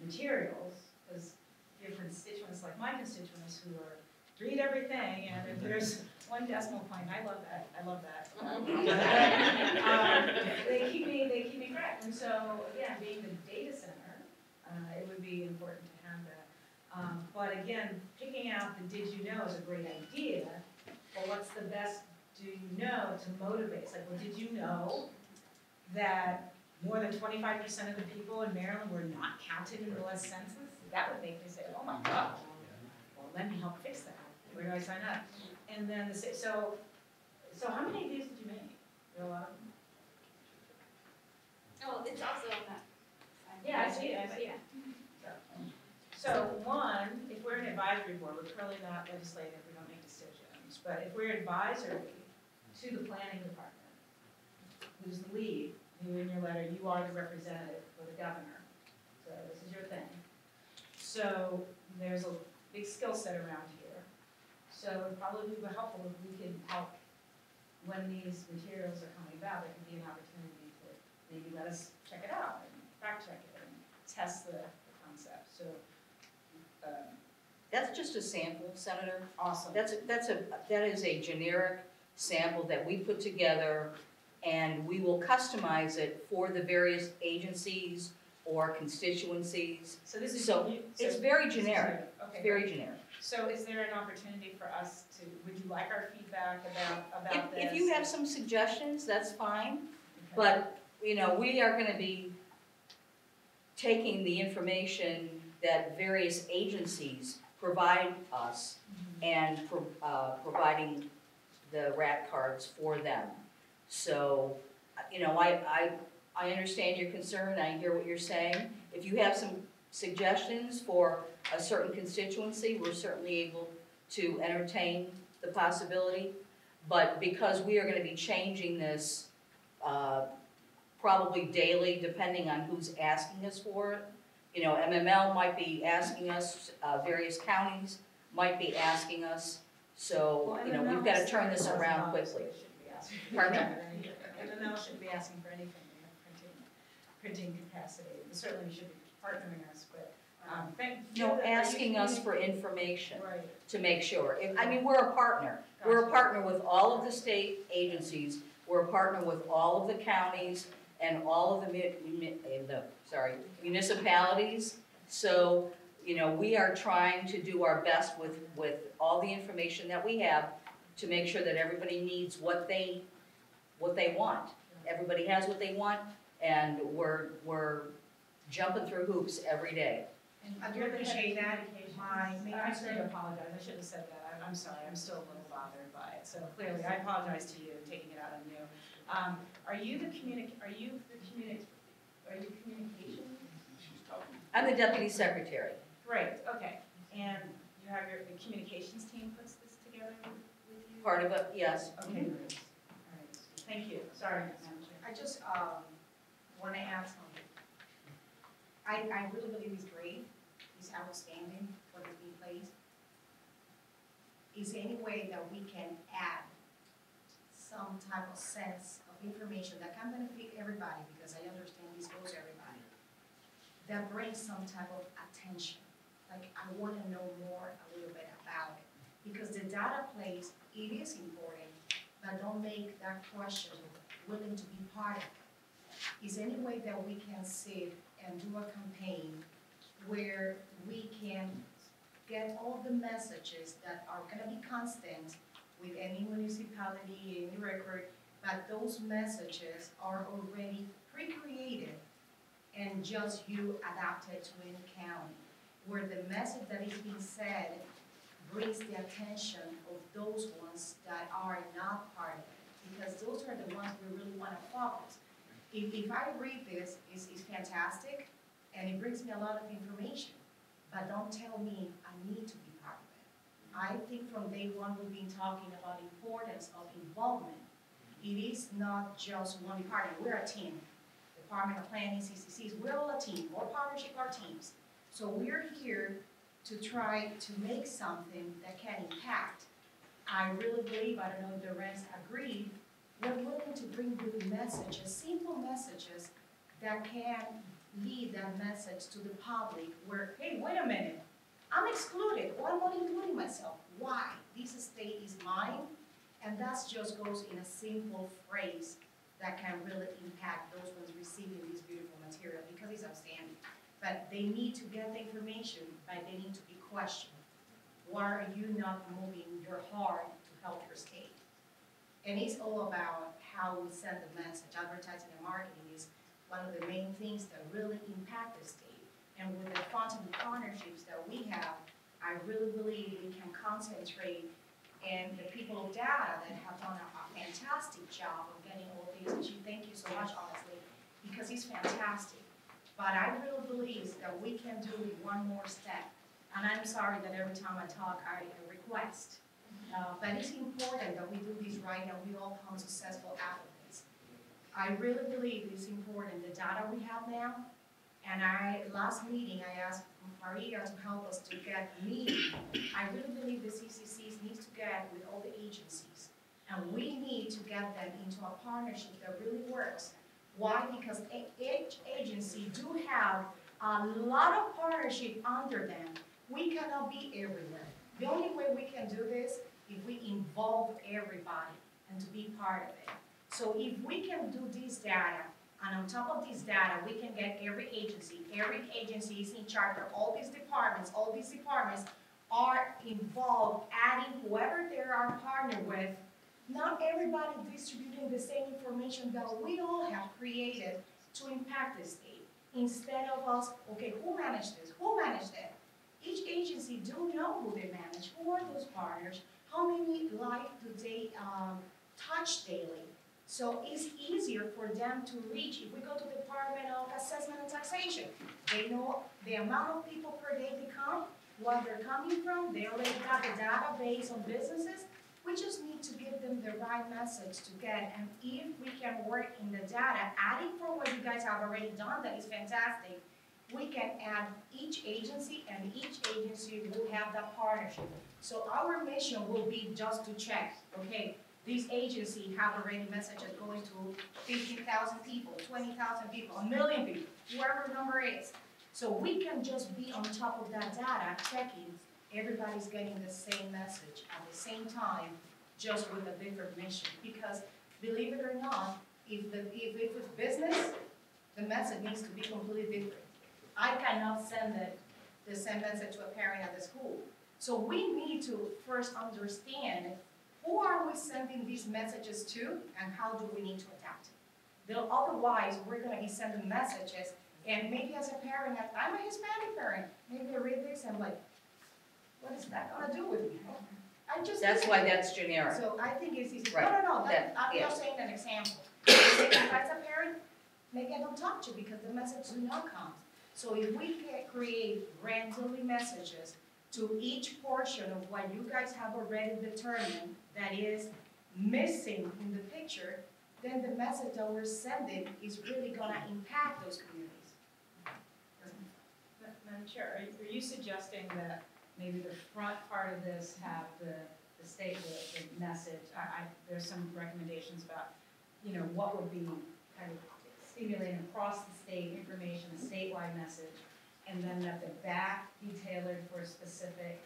materials, because you have constituents like my constituents who read everything, and if there's one decimal point, I love that. They keep me correct. And so again, being the data center, it would be important to have that. But again, picking out the did you know is a great idea, but what's the best do you know to motivate? It's like, well, did you know that more than 25% of the people in Maryland were not counted in the last census? That would make me say, oh my God, well, let me help fix that. Where do I sign up? And then, so how many of these did you make? There are a lot of them?
Oh, it's also on that.
Yeah, I see it.
Yeah.
So one, if we're an advisory board, we're clearly not legislative, we don't make decisions. But if we're advisory to the planning department, who's the lead, who in your letter, you are the representative for the governor. So this is your thing. So there's a big skill set around here. So it probably would be helpful if we could help when these materials are coming about. There could be an opportunity to maybe let us check it out and fact check it and test the concept. So
that's just a sample, Senator.
Awesome.
That is a generic sample that we put together, and we will customize it for the various agencies or constituencies.
So this is
it's very generic.
Okay.
It's very generic.
So is there an opportunity for us to, would you like our feedback about this?
If you have some suggestions, that's fine.
Okay.
But, we are going to be taking the information that various agencies provide us and providing the RAT cards for them. So, I understand your concern, I hear what you're saying. If you have some suggestions for a certain constituency, we're certainly able to entertain the possibility. But because we are gonna be changing this, probably daily, depending on who's asking us for it. You know, MML might be asking us, various counties might be asking us, so, you know, we've gotta turn this around quickly. Pardon me?
MML shouldn't be asking for anything in the printing capacity. They certainly should be partnering us with,
Asking us for information
Right.
to make sure. I mean, we're a partner. We're a partner with all of the state agencies. We're a partner with all of the counties and all of the municipalities. So, you know, we are trying to do our best with all the information that we have to make sure that everybody needs what they want. Everybody has what they want, and we're jumping through hoops every day.
And I do appreciate that. I should apologize, I should have said that. I'm sorry, I'm still a little bothered by it. So clearly, I apologize to you, taking it out on you. Are you communications?
I'm the deputy secretary.
Great, okay. And you have the communications team puts this together with you?
Part of it, yes.
Okay, great. All right, thank you. Sorry, Madam Chair.
I just want to add something. I really believe it's great, it's outstanding what is being placed. Is there any way that we can add some type of sense of information that can benefit everybody, because I understand this goes to everybody, that brings some type of attention? Like, I want to know more a little bit about it, because the data place, it is important, but don't make that question willing to be part of it. Is there any way that we can sit and do a campaign where we can get all the messages that are going to be constant with any municipality, any record, but those messages are already pre-created and just you adapted to any county, where the message that is being said brings the attention of those ones that are not part of it, because those are the ones we really want to focus. If I read this, it's fantastic, and it brings me a lot of information, but don't tell me I need to be part of it. I think from day one we've been talking about the importance of involvement. It is not just one department, we're a team. Department of Planning, CCCs, we're all a team, more partnership are teams. So we're here to try to make something that can impact. I really believe, I don't know if the rest agree, we're willing to bring good messages, simple messages that can lead that message to the public where, hey, wait a minute, I'm excluded, or I'm not including myself. Why? This state is mine, and that just goes in a simple phrase that can really impact those ones receiving this beautiful material, because it's outstanding. But they need to get the information, but they need to be questioned. Why are you not moving your heart to help your state? And it's all about how we send the message. Advertising and marketing is one of the main things that really impact the state. And with the funds and the partnerships that we have, I really believe we can concentrate, and the people of data that have done a fantastic job of getting all these. And thank you so much, honestly, because it's fantastic. But I really believe that we can do one more step. And I'm sorry that every time I talk, I request. But it's important that we do this right and we all come successful out of this. I really believe it's important, the data we have now. And last meeting, I asked Maria to help us to get a meeting. I really believe the CCCs needs to get with all the agencies. And we need to get them into a partnership that really works. Why? Because each agency do have a lot of partnership under them. We cannot be everywhere. The only way we can do this is if we involve everybody and to be part of it. So if we can do this data, and on top of this data, we can get every agency is in charge of all these departments are involved, adding whoever they are partnered with. Not everybody distributing the same information that we all have created to impact the state. Instead of us, okay, who managed this? Who managed that? Each agency do know who they manage, who are those partners, how many lives do they touch daily. So it's easier for them to reach. If we go to the Department of Assessment and Taxation, they know the amount of people per day they come, where they're coming from, they already got the database on businesses. We just need to give them the right message to get, and if we can work in the data, adding for what you guys have already done, that is fantastic. We can add each agency, and each agency will have that partnership. So our mission will be just to check, okay, these agencies have already messages going to 15,000 people, 20,000 people, 1 million people, whoever the number is. So we can just be on top of that data, checking everybody's getting the same message at the same time, just with a different mission. Because believe it or not, if it's business, the message needs to be completely different. I cannot send the same message to a parent at the school. So we need to first understand who are we sending these messages to and how do we need to adapt it. Otherwise, we're going to be sending messages, and maybe as a parent, I'm a Hispanic parent, maybe I read this and I'm like, what is that going to do with me?
That's why that's generic.
So I think it's easy.
Right.
No, I'm
yeah.
just saying an example. If as a parent, maybe I don't talk to you because the message do not come. So if we can create randomly messages to each portion of what you guys have already determined that is missing in the picture, then the message that we're sending is really going to impact those communities.
Madam Chair, are you suggesting that maybe the front part of this have the message? There's some recommendations about, what would be kind of stimulating across the state information, a statewide message, and then that the back be tailored for specific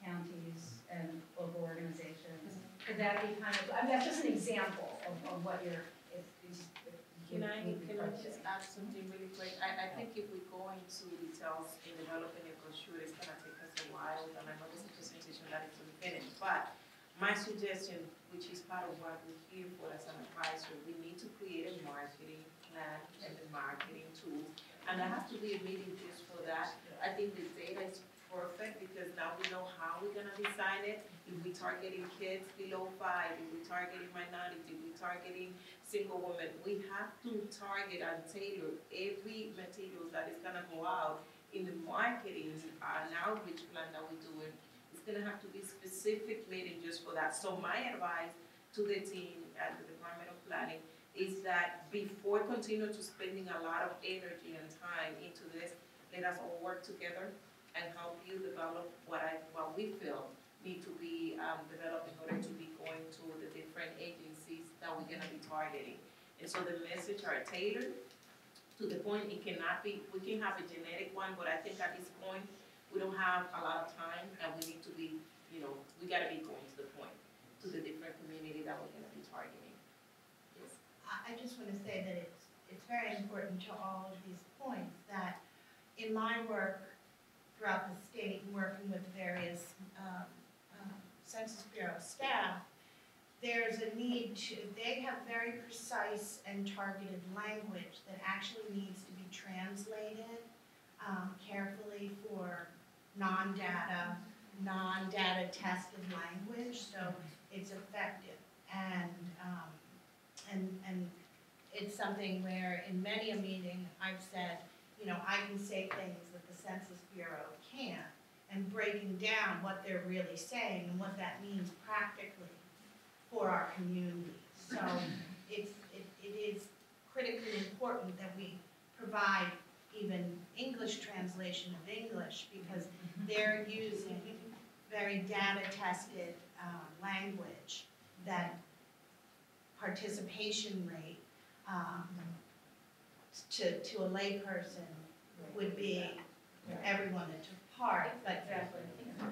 counties and local organizations. Could that be kind of, that's just an example of what you're,
Can I just add something really quick? I think if we go into details in developing a brochure, it's gonna take us a while, and I know this is a presentation that is to be finished, but my suggestion, which is part of what we're here for as an advisor, we need to create a marketing plan and the marketing tools, and there has to be a meeting just for that. I think the data is perfect because now we know how we're gonna design it. If we're targeting kids below 5, if we're targeting minorities, if we're targeting single women, we have to target and tailor every material that is gonna go out in the marketing and outreach plan that we're doing. It's gonna have to be specific meeting just for that. So my advice to the team at the Department of Planning is that before continuing to spending a lot of energy and time into this, let us all work together and help you develop what we feel need to be developed in order to be going to the different agencies that we're gonna be targeting. And so the message are tailored to the point. It cannot be, we can have a genetic one, but I think at this point, we don't have a lot of time and we need to be, we gotta be going to the point, to the different community that we're gonna be targeting. Yes.
I just wanna say that it's very important to all of these points that in my work throughout the state, working with various Census Bureau staff, there's a need to, they have very precise and targeted language that actually needs to be translated carefully for non-data tested language, so it's effective. And it's something where in many a meeting I've said, I can say things that the Census Bureau can't, and breaking down what they're really saying and what that means practically for our communities. So it is critically important that we provide even English translation of English because they're using very data-tested language that participation rate to a layperson would be everyone that took part, but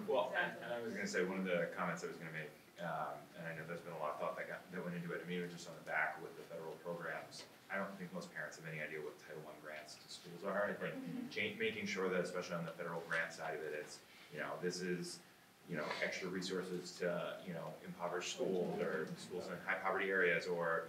Well, and I was going to say, one of the comments I was going to make, and I know there's been a lot of thought that went into it, I mean, just on the back with the federal programs, I don't think most parents have any idea what Title I grants to schools are. I think making sure that, especially on the federal grant side of it, it's, this is, extra resources to, impoverished schools or schools in high poverty areas or,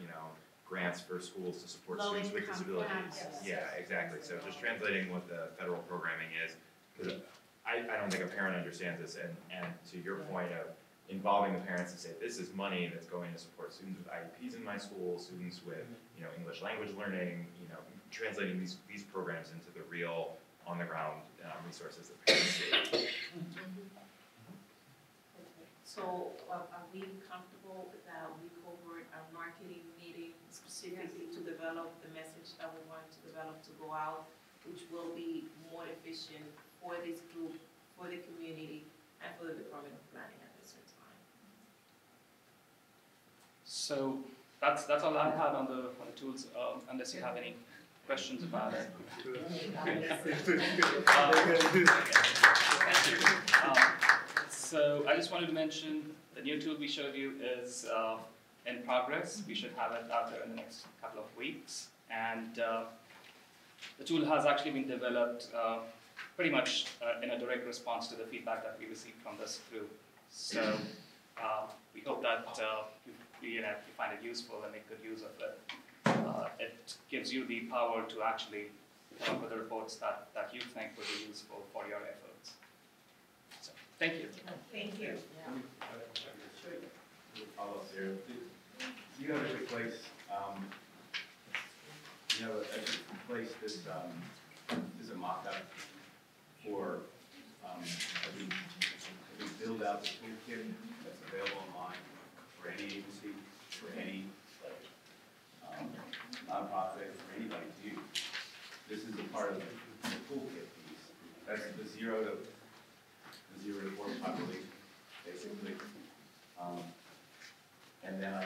grants for schools to support students with disabilities. Yeah, exactly. So just translating what the federal programming is, because I don't think a parent understands this, and to your point of, involving the parents to say, this is money that's going to support students with IEPs in my school, students with, you know, English language learning, you know, translating these programs into the real, on-the-ground resources that parents see.
So are we comfortable that we covered our marketing meeting specifically to develop the message that we want to develop to go out, which will be more efficient for this group, for the community, and for the Department of Planning at this time?
So that's all I had on the tools, unless you have any questions about it. So I just wanted to mention the new tool we showed you is in progress. We should have it out there in the next couple of weeks. And the tool has actually been developed pretty much in a direct response to the feedback that we received from this group. So we hope that you find it useful and make good use of it. It gives you the power to actually come up with the reports that you think would be useful for your efforts. So, thank you.
Thank you.
Follow up there. Do you have a good place? You have a good place. This is a mock-up for as we build out the toolkit that's available online for any agency, for any nonprofit, for anybody to use. This is a part of the toolkit piece. That's the zero to 4 population, basically. And then I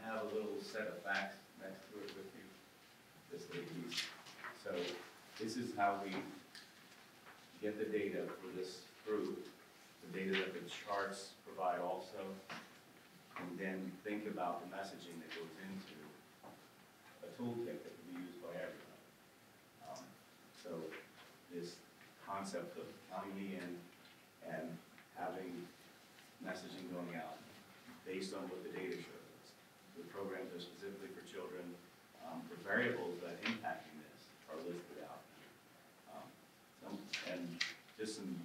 have a little set of facts next to it with you, this little piece. So this is how we get the data for this group, the data that the charts provide also, and then think about the messaging that goes into a toolkit that can be used by everyone. So this concept of counting me in and having messaging going out based on what the data shows us. The programs are specifically for children. The variables that impacting this are listed out. And just some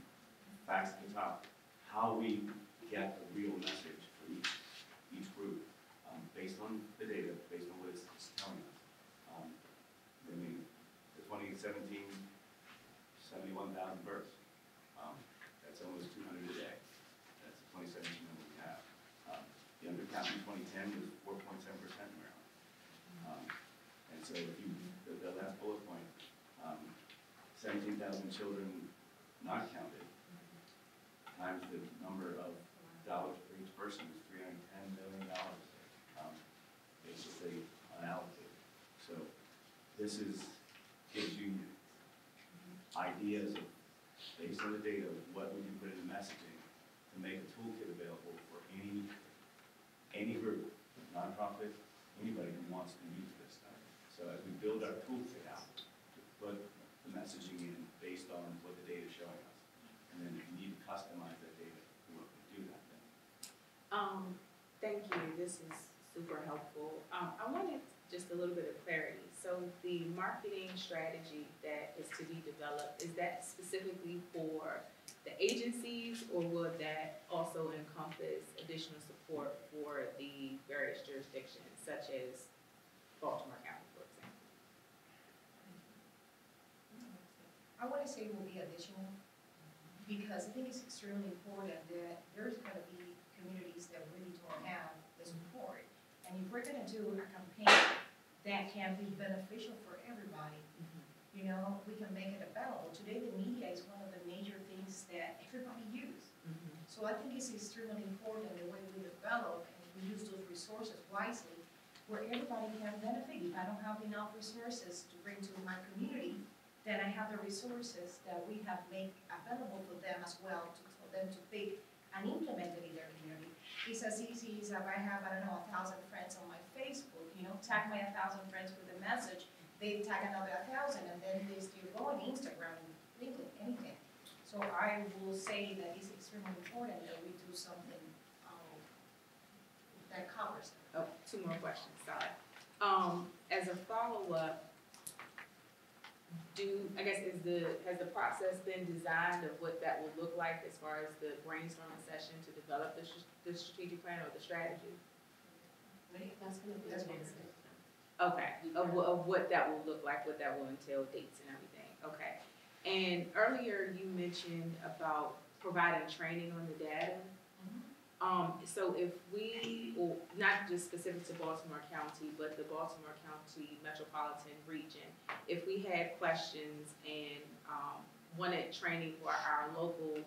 facts at the top. How we get a real message for each group based on the data, based on what it's telling us. I mean, the 2017, 71,000 births. That's almost 200 a day. That's the 2017 number we have. The undercount in 2010 was 4.7% in Maryland. And so if you, the last bullet point, 17,000 children not counted, times the number of dollars for each person is $310 million, basically unallocated. So this gives you ideas of, based on the data, of what we can put in the messaging to make a toolkit available for any group, nonprofit, anybody who wants to use this stuff. So as we build our toolkit out, to put the messaging in based on what the data is showing us. And then if you need to customize that data, we will do that then.
Thank you. This is super helpful. I wanted just a little bit of clarity. So the marketing strategy that is to be developed, is that specifically for the agencies, or would that also encompass additional support for the various jurisdictions, such as Baltimore County, for example?
I want to say it will be additional, because I think it's extremely important that there's going to be communities that really don't have the support. And if we're going to do a campaign that can be beneficial for everybody, you know, we can make it available. Today, the media is one of the major things that everybody uses. So I think it's extremely important the way we develop and we use those resources wisely, where everybody can benefit. If I don't have enough resources to bring to my community, then I have the resources that we have made available for them as well, for them to pick and implement it in their community. It's as easy as if I have, 1,000 friends on my Facebook, you know, tag my 1,000 friends with a message, they tag another 1,000, and then they still go on Instagram, LinkedIn, anything. So I will say that it's extremely important that we do something that covers them.
Oh, 2 more questions, sorry. As a follow-up, has the process been designed of what that will look like as far as the brainstorming session to develop the strategic plan or the strategy?
That's gonna be the next step.
Okay, of what that will look like, what that will entail, dates and everything, okay. And earlier you mentioned about providing training on the data. So if we, or not just specific to Baltimore County, but the Baltimore County metropolitan region, if we had questions and wanted training for our local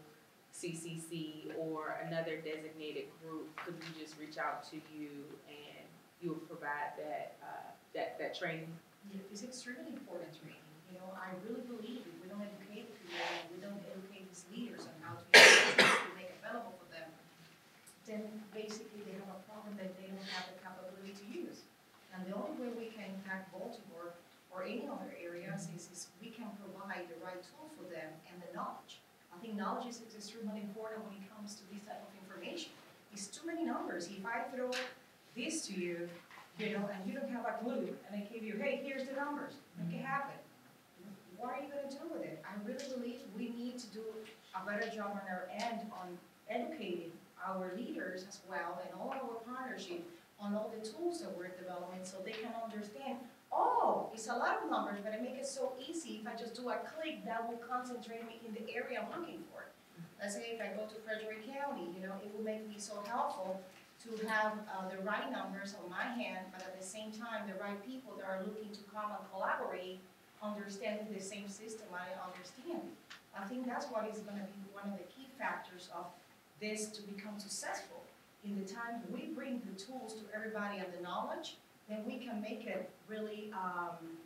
CCC or another designated group, could we just reach out to you and you would provide that training?
Yeah, it's extremely important training. You know, I really believe if we don't educate the people, and we don't educate these leaders on how to use this to make available for them, then basically they have a problem that they don't have the capability to use. And the only way we can impact Baltimore or any other areas is we can provide the right tool for them and the knowledge. I think knowledge is extremely important when it comes to this type of information. It's too many numbers. If I throw this to you, you know, and you don't have a clue, and I give you, hey, here's the numbers, make it happen. What are you gonna do with it? I really believe we need to do a better job on our end on educating our leaders as well and all our partnership on all the tools that we're developing so they can understand, oh, it's a lot of numbers, but I make it so easy. If I just do a click, that will concentrate me in the area I'm looking for. Let's say if I go to Frederick County, you know, it will make me so helpful to have the right numbers on my hand, but at the same time, the right people that are looking to come and collaborate, understanding the same system I understand. I think that's what is going to be one of the key factors of this to become successful. In the time we bring the tools to everybody and the knowledge, then we can make it really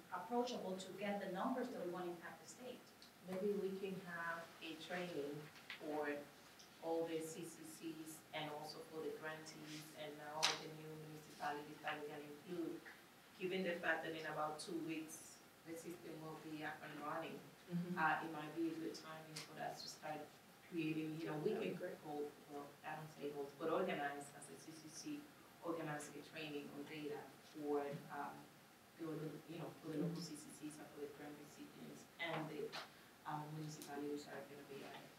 approachable to get the numbers that we want to impact the state.
Maybe we can have a training for all the CCCs and also for the grantees and now the new municipalities that we can include, given the fact that in about 2 weeks, the system will be up and running. It might be a good timing for us to start creating, you know, we can hold, well, I don't say hold, but organize as a CCC, organize a training on data for, for the local CCCs and for the grant recipients and the municipalities that are going to be at it.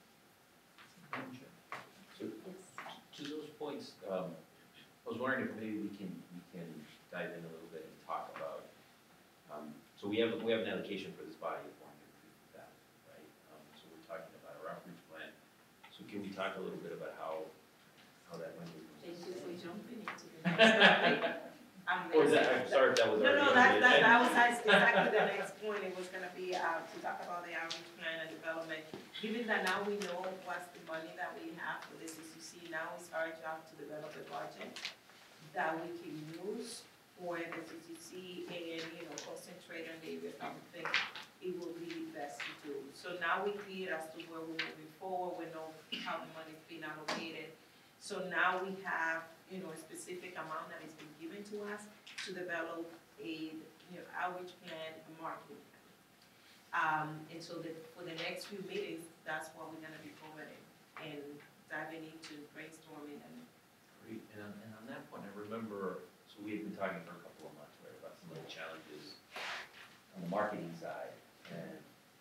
So, to those points, I was wondering if maybe we can dive in a little bit and talk about, so we have an allocation for this body of 150,000, right? So we're talking about our outreach plan. So can we talk a little bit about how that went?
Thank you for jumping into the next topic.
Or is that, I'm sorry if that was already.
No, that was exactly the next point. It was gonna be to talk about the outreach plan and development. Given that now we know what's the money that we have for the CCC, now it's our job to develop a budget that we can use for the CCC and, you know, concentrate on the areas that we think it will be best to do. So now we're clear as to where we're moving forward, we know how the money's being allocated. So now we have, you know, a specific amount that has been given to us to develop a, you know, outreach plan and marketing plan. And so for the next few meetings, that's what we're gonna be covering and diving into brainstorming and.
Great, and on that point, I remember, so we had been talking for a couple of months, right, about some of the challenges on the marketing side, and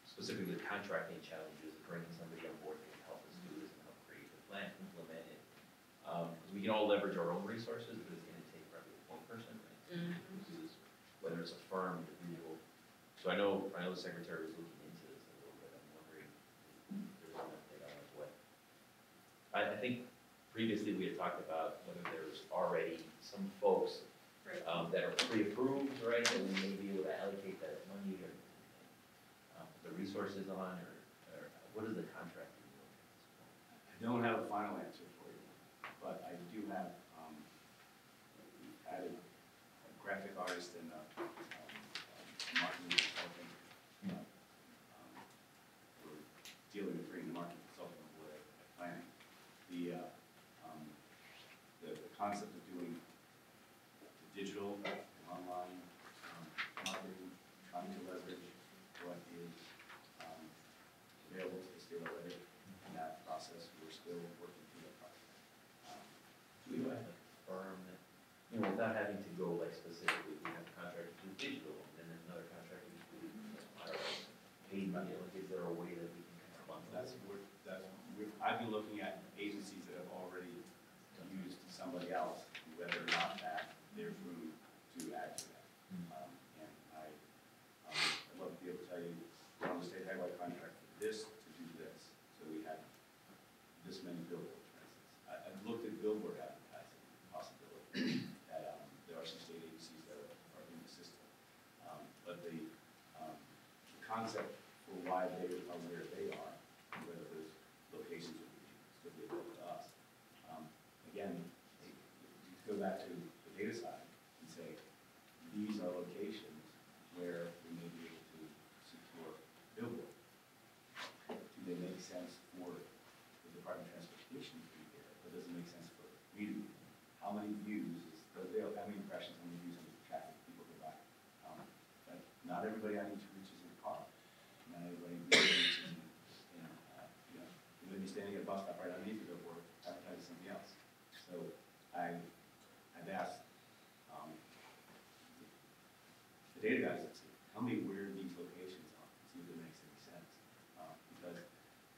specifically the contracting challenges of bringing somebody on board who can help us do this and help create the plan, implement it. Because we can all leverage our own resources, but it's gonna take probably one person, right? Whether it's a firm, individual. So I know the secretary was looking into this a little bit. I'm wondering if there's an update on what. I think previously we had talked about whether there's already some folks that are pre-approved, right, that we may be able to allocate that money or put the resources on, or what is the contract?
I don't have a final answer for you, but I do have added a graphic artist and marketing consulting. We're dealing with bringing the marketing consulting on board at planning. The concept of doing digital and online marketing, trying to leverage what is available to the state already in that process. We're still working through that process.
Do we have a firm that, you know, without having to go like specifically, we have a contract to do digital, and then there's another contract to do
looking at agencies that have already used somebody else, whether or not that there's room to add to that. And I'd love to be able to tell you, we're on the state highway contract for this to do this. So we had this many billboards, for instance. I've looked at billboard advertising possibility. That there are some state agencies that are in the system. But the concept for why they are where they are, and whether those locations would be still be available to us. Again, you go back to the data side and say, these are locations where we may be able to secure billboard. Do they make sense for the Department of Transportation to be there, or does it make sense for me to be there? How many views is, how many impressions, how many views, how many traffic people go by? But not everybody I need to reach is in a car. Not everybody reaches in, you may be standing at a bus stop right underneath the billboard, advertising something else. So I've asked the data guys, tell me where these locations are, see if it makes any sense. Because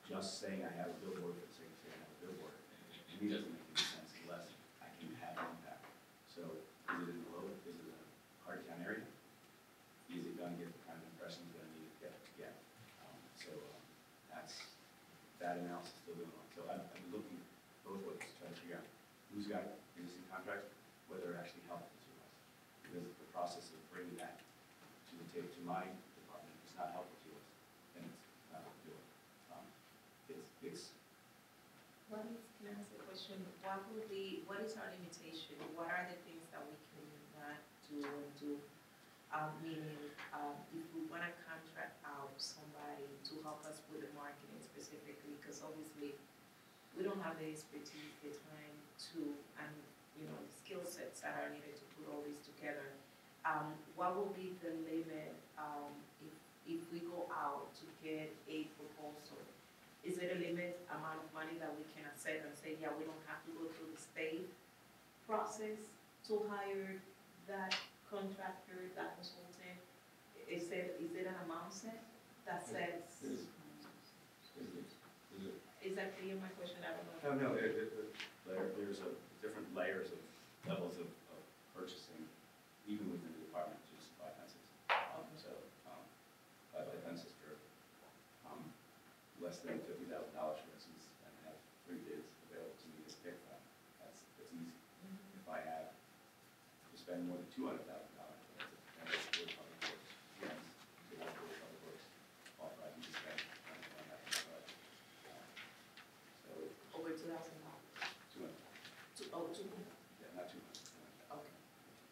just saying I have a billboard for the sake of saying I have a billboard, to me doesn't make any sense unless I can have an impact. So is it in the low, is it in a hard-to-count area? Is it going to get the kind of impressions that I need to get? That's that analysis still going on. So I'm looking both ways, trying to figure out who's got existing contracts, whether it actually helps to us. Because the process of bringing that to my department is not helpful to us, and it's not what we're doing.
Can I ask a question? What is our limitation? What are the things that we cannot do and do? Meaning, if we want to contract out somebody to help us with the marketing specifically, because obviously we don't have the expertise, the time to, and the skill sets that are needed to put all this together. What will be the limit if we go out to get a proposal? Is it a limit amount of money that we can accept and say, yeah, we don't have to go through the state process to hire that contractor, that consultant? Is it an amount set that says? Is that clear, my question? I don't know.
No, there's different layers of levels of purchasing, even within the department, to supply fences. So, I buy fences for less than $50,000, for instance, and have 3 bids available to me to pick from. That's easy. If I have to spend more than $200,000, that's Public Works. Yes, Public Works authorized me to spend on that project. So
Over $2,000.
200.
Oh, 200.
Yeah, not 200.
Okay.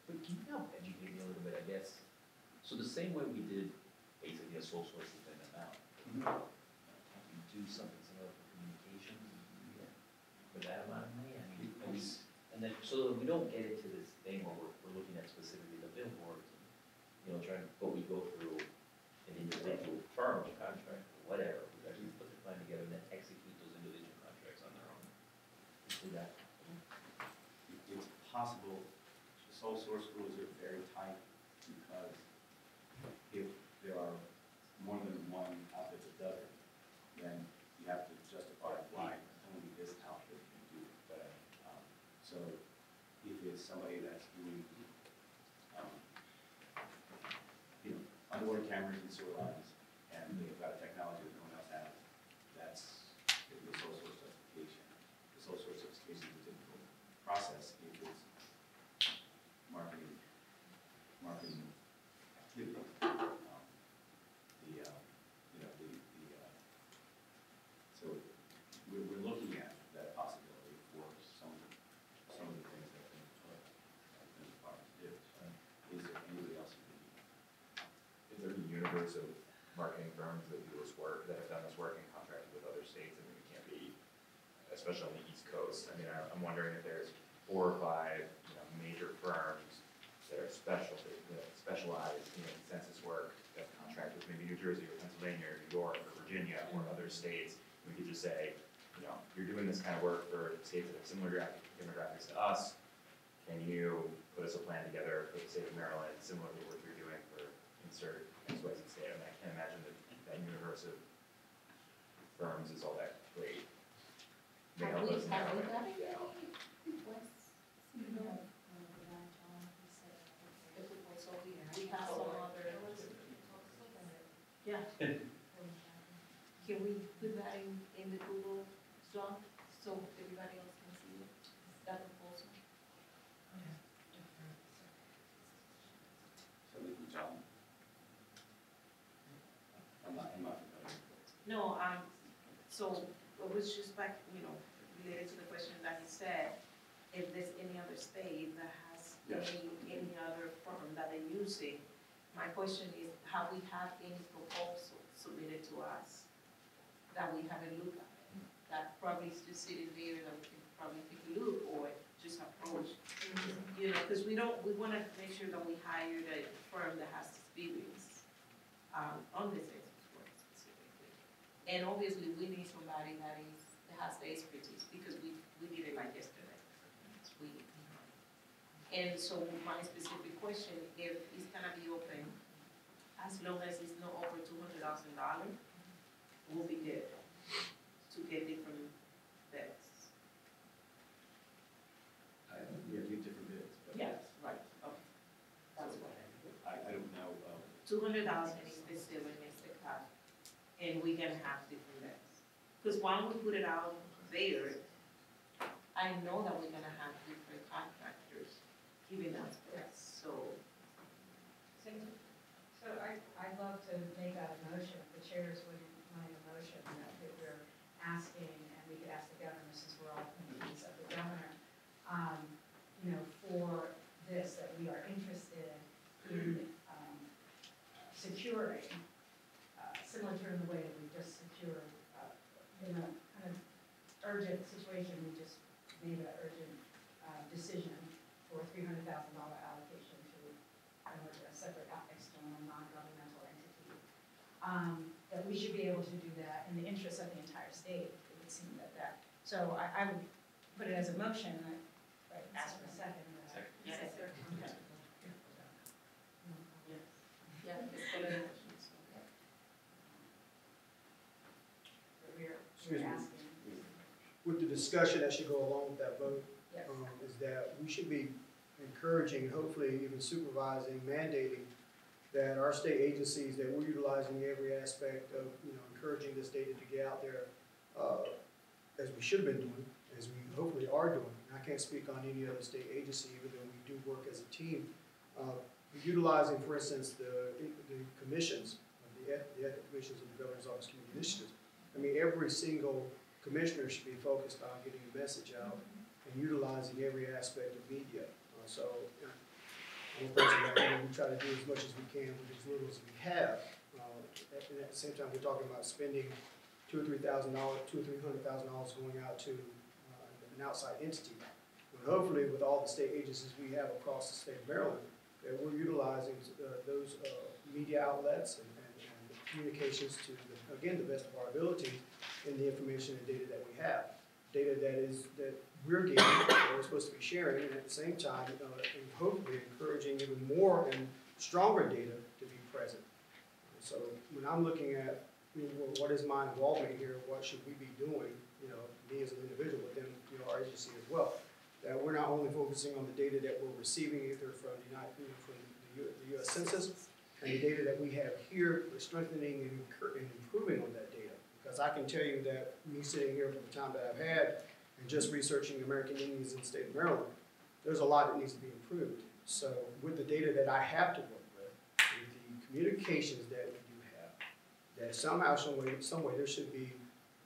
But can you help educate me a little bit, I guess? So the same way we did basically a sole source within an amount. Can you do something similar for communications for that amount of money? I mean, and then, so that we don't get into this thing where we're looking at specifically the billboards, and, but we go through an individual firm contract or whatever, we actually put the plan together and then execute those individual contracts on their own. Do that.
It's possible. The sole source rules are very tight because if there are more than one outfit that does it, then you have to justify why only this outfit can do it. But so if it's somebody that's doing underwater cameras and sewer lines, and they've got a technology that no one else has, that's the sole source justification. The sole source justification is a typical process if it's marketing activity. So we're looking at that possibility for some of the things that the departments do. Is there anybody else who can do that?
Is there a universe of marketing firms that do this work, that have done this work and contracted with other states? I mean, it can't be, especially on the East Coast. I mean, I'm wondering if there's 4 or 5, major firms that are specialized in census work that contract with maybe New Jersey or Pennsylvania or New York or Virginia or other states. We could just say, you're doing this kind of work for states that have similar demographics to us. Can you put us a plan together for the state of Maryland, similar to what you're doing for insert XYZ state? I mean, I can't imagine that universe of firms is all that great.
Yeah. Can we put that in the Google Doc so everybody else can see it, that proposal?
So we can jump. I'm not familiar.
No, so it was just back, related to the question that he said, if there's any other state that has
Yes.
any other firm that they're using, my question is, have we had any proposals submitted to us that we haven't looked at? That probably is just sitting there that we can probably take a look or just approach, because we want to make sure that we hire a firm that has experience on this export specifically. And obviously, we need somebody that has the expertise, because we did it like yesterday. And so my specific question, if it's gonna be open, as long as it's not over $200,000, we'll be good to get different bids.
We have to get different bids. But
Yes, right, okay. That's what
I don't know.
200,000 is the ceiling, is the cap, and we're gonna have different bids. Because when we put it out there, I know that we're gonna have different contractors giving us bids, so.
So I'd love to make that a motion, if the chairs wouldn't mind a motion that we're asking, and we could ask the governor, since we're all committees of the governor, for this, that we are interested in securing, similar to the way that we just secured, in a kind of urgent situation, we just made an urgent decision for a $300,000 allocation to a separate external non-governmental entity. That we should be able to do that in the interest of the entire state. It would seem that. So I would put it as a motion. I ask for a second.
Yes, sir. Okay. Yeah, it's for the motions.
Excuse me.
Asking.
With the discussion that should go along with that vote,
Yes.
is that we should be encouraging, and hopefully even supervising, mandating that our state agencies, that we're utilizing every aspect of, encouraging this data to get out there, as we should have been doing, as we hopefully are doing. And I can't speak on any other state agency, even though we do work as a team. Utilizing, for instance, the commissions, the ethics commissions of the Governor's Office Community Initiatives. I mean, every single commissioner should be focused on getting the message out and utilizing every aspect of media. I'm a person that we try to do as much as we can with as little as we have. And at the same time, we're talking about spending $200,000 or $300,000 going out to an outside entity. But hopefully, with all the state agencies we have across the state of Maryland, that we're utilizing those media outlets and communications to, again, the best of our ability in the information and data that we have. Data that we're getting, that we're supposed to be sharing, and at the same time, and hopefully encouraging even more and stronger data to be present. So when I'm looking at what is my involvement here, what should we be doing, me as an individual, but then our agency as well, that we're not only focusing on the data that we're receiving either from the U.S. Census and the data that we have here, we're strengthening and improving on that data. Because I can tell you that me sitting here for the time that I've had and just researching American Indians in the state of Maryland, there's a lot that needs to be improved. So with the data that I have to work with the communications that we do have, that somehow, some way there should be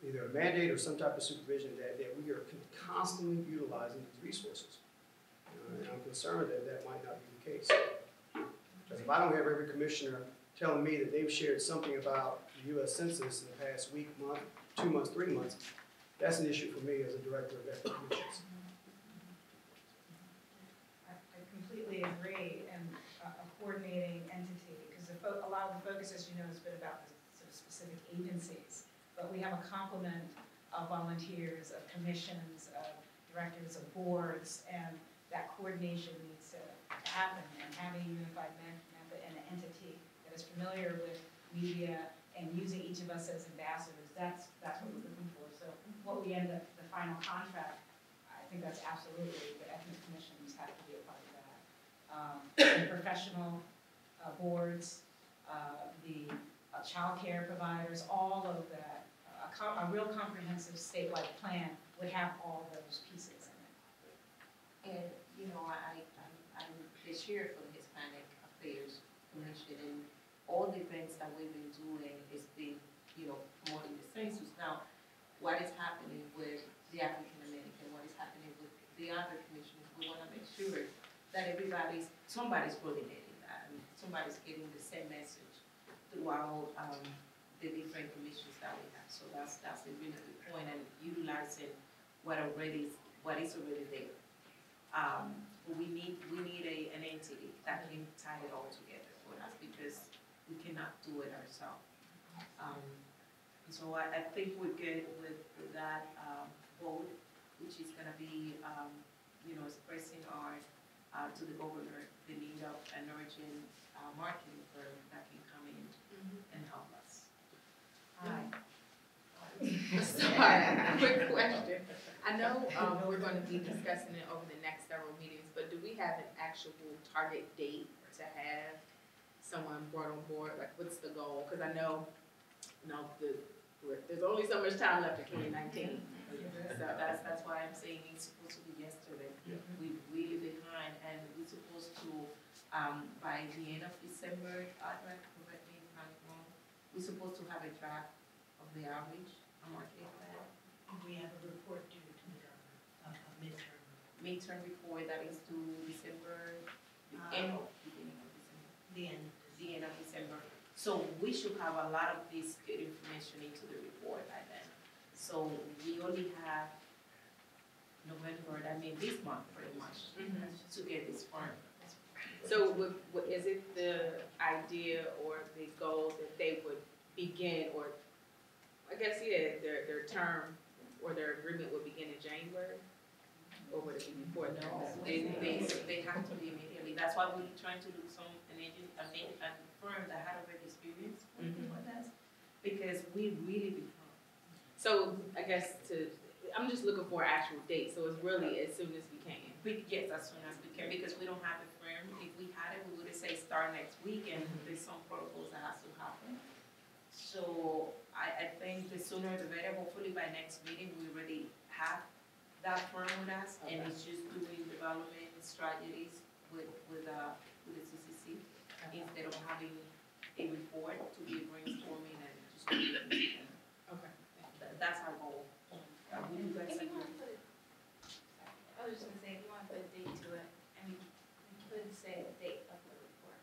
either a mandate or some type of supervision that we are constantly utilizing these resources. And I'm concerned that that might not be the case. Because if I don't have every commissioner telling me that they've shared something about the U.S. Census in the past week, month, 2 months, 3 months, that's an issue for me as a director of ethnic commissions.
I completely agree, and a coordinating entity, because a lot of the focus, as you know, has been about the sort of specific agencies, but we have a complement of volunteers, of commissions, of directors, of boards, and that coordination needs to happen, and having a unified method and an entity that is familiar with media and using each of us as ambassadors, that's what we're looking for. So what we end up, the final contract, I think that's absolutely, the ethnic commissions have to be a part of that. The professional boards, the childcare providers, all of that, a real comprehensive statewide plan would have all those pieces in it.
And, you know, I'm the chair for the Hispanic Affairs Commission, and all the events that we've been doing is been, you know, promoting the census. Now, what is happening with the African American, what is happening with the other commissions, we wanna make sure that somebody's coordinating that, and somebody's getting the same message throughout, the different commissions that we have. So that's a really good point, and utilizing what is already there. But we need an entity that can tie it all together for us, because we cannot do it ourselves. So I think we're good with that vote, which is gonna be, you know, expressing to the governor the need of an urgent marketing firm that can come in and help us.
Sorry, quick question. I know we're going to be discussing it over the next several meetings, but do we have an actual target date to have someone brought on board? Like, what's the goal? Because I know, there's only so much time left in 2019.
So that's why I'm saying it's supposed to be yesterday.
Yeah.
We're really behind, and we're supposed to, by the end of December, correct me if I'm wrong, we're supposed to have a draft of the outreach marketing plan.
We have a report due to the governor, a midterm.
Midterm report that is due December, beginning of December. The end of December. So we should have a lot of this good information into the report by then. So we only have November, this month pretty much, to get this firm.
So is it the idea or the goal that they would begin, or I guess, their term or their agreement would begin in January? Or would it be before that?
No, they have to be immediately. That's why we're trying to look a firm that had already experience working with us, because we really become.
So I guess I'm just looking for an actual date, so it's really as soon as we can.
Yes, as soon as we can, because we don't have a firm. If we had it, we would say start next week, and there's some protocols that has to happen. So I think the sooner the better. Hopefully by next meeting, we already have that firm with us, and it's just doing development strategies with the CCC, instead of having a report to be brainstorming and just doing.
Okay.
That's our goal. We do that.
If you want to put I was just gonna say, if you want to put a date to it, I mean, you could say the date of the report,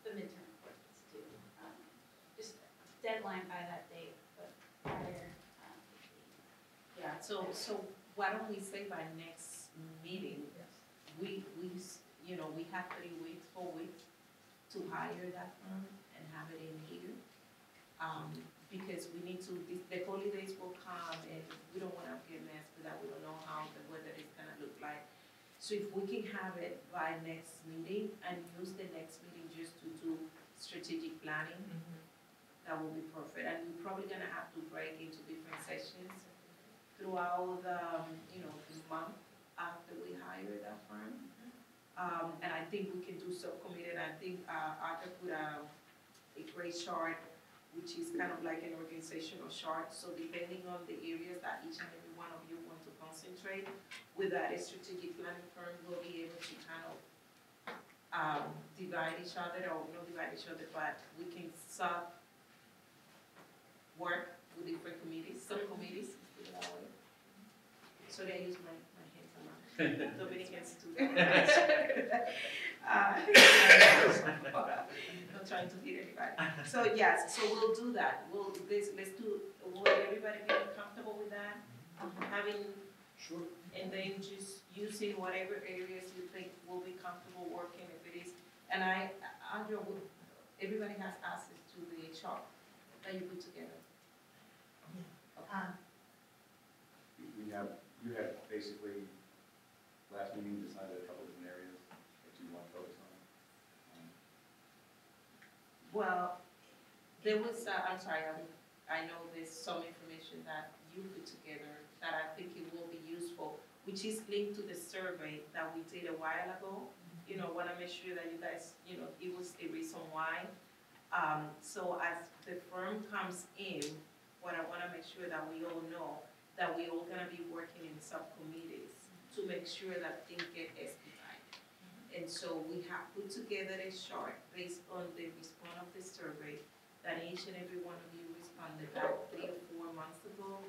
the midterm report is due. Just deadline by that date, but prior.
Yeah, so why don't we say by next meeting, we have 3 weeks, 4 weeks to hire that firm and have it in here. Because we need to, the holidays will come, and we don't want to get messed with that. We don't know how the weather is gonna look like. So if we can have it by next meeting and use the next meeting just to do strategic planning, that will be perfect. And we're probably gonna have to break into different sessions throughout the month after we hire that firm. And I think we can do subcommittee, and I think Arthur put a great chart, which is kind of like an organizational chart. So depending on the areas that each and every one of you want to concentrate, with that strategic planning firm, we'll be able to kind of divide each other, or not divide each other, but we can work with different committees, subcommittees, put it that way. So they use my hands a lot. Dominicans do that. Not trying to hit anybody. So yes, so we'll do that. Let's do, will everybody be comfortable with that? Having,
Sure.
and then just using whatever areas you think will be comfortable working, if it is. And Andrea, everybody has access to the chart that you put together.
You had basically, last meeting, decided a couple different areas that you want to focus on.
Well, there was, I'm sorry, I know there's some information that you put together that I think it will be useful, which is linked to the survey that we did a while ago. You know, want to make sure that you guys, you know, it was the reason why. So as the firm comes in, what I want to make sure that we all know, that we all going to be working in subcommittees to make sure that things get expedited. And so we have put together a chart based on the response of the survey that each and every one of you responded about 3 or 4 months ago.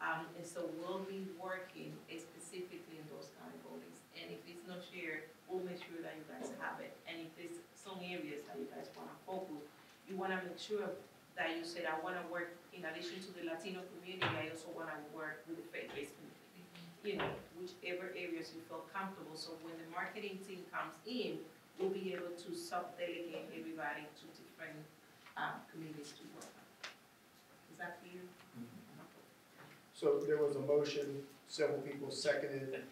And so we'll be working specifically in those categories. And if it's not shared, we'll make sure that you guys have it. And if there's some areas that you guys want to focus, you want to make sure that you said, I want to work, in addition to the Latino community, I also want to work with the faith-based community. You know, whichever areas you feel comfortable. So when the marketing team comes in, we'll be able to sub-delegate everybody to different committees to work on. Is that clear?
So there was a motion, several people seconded,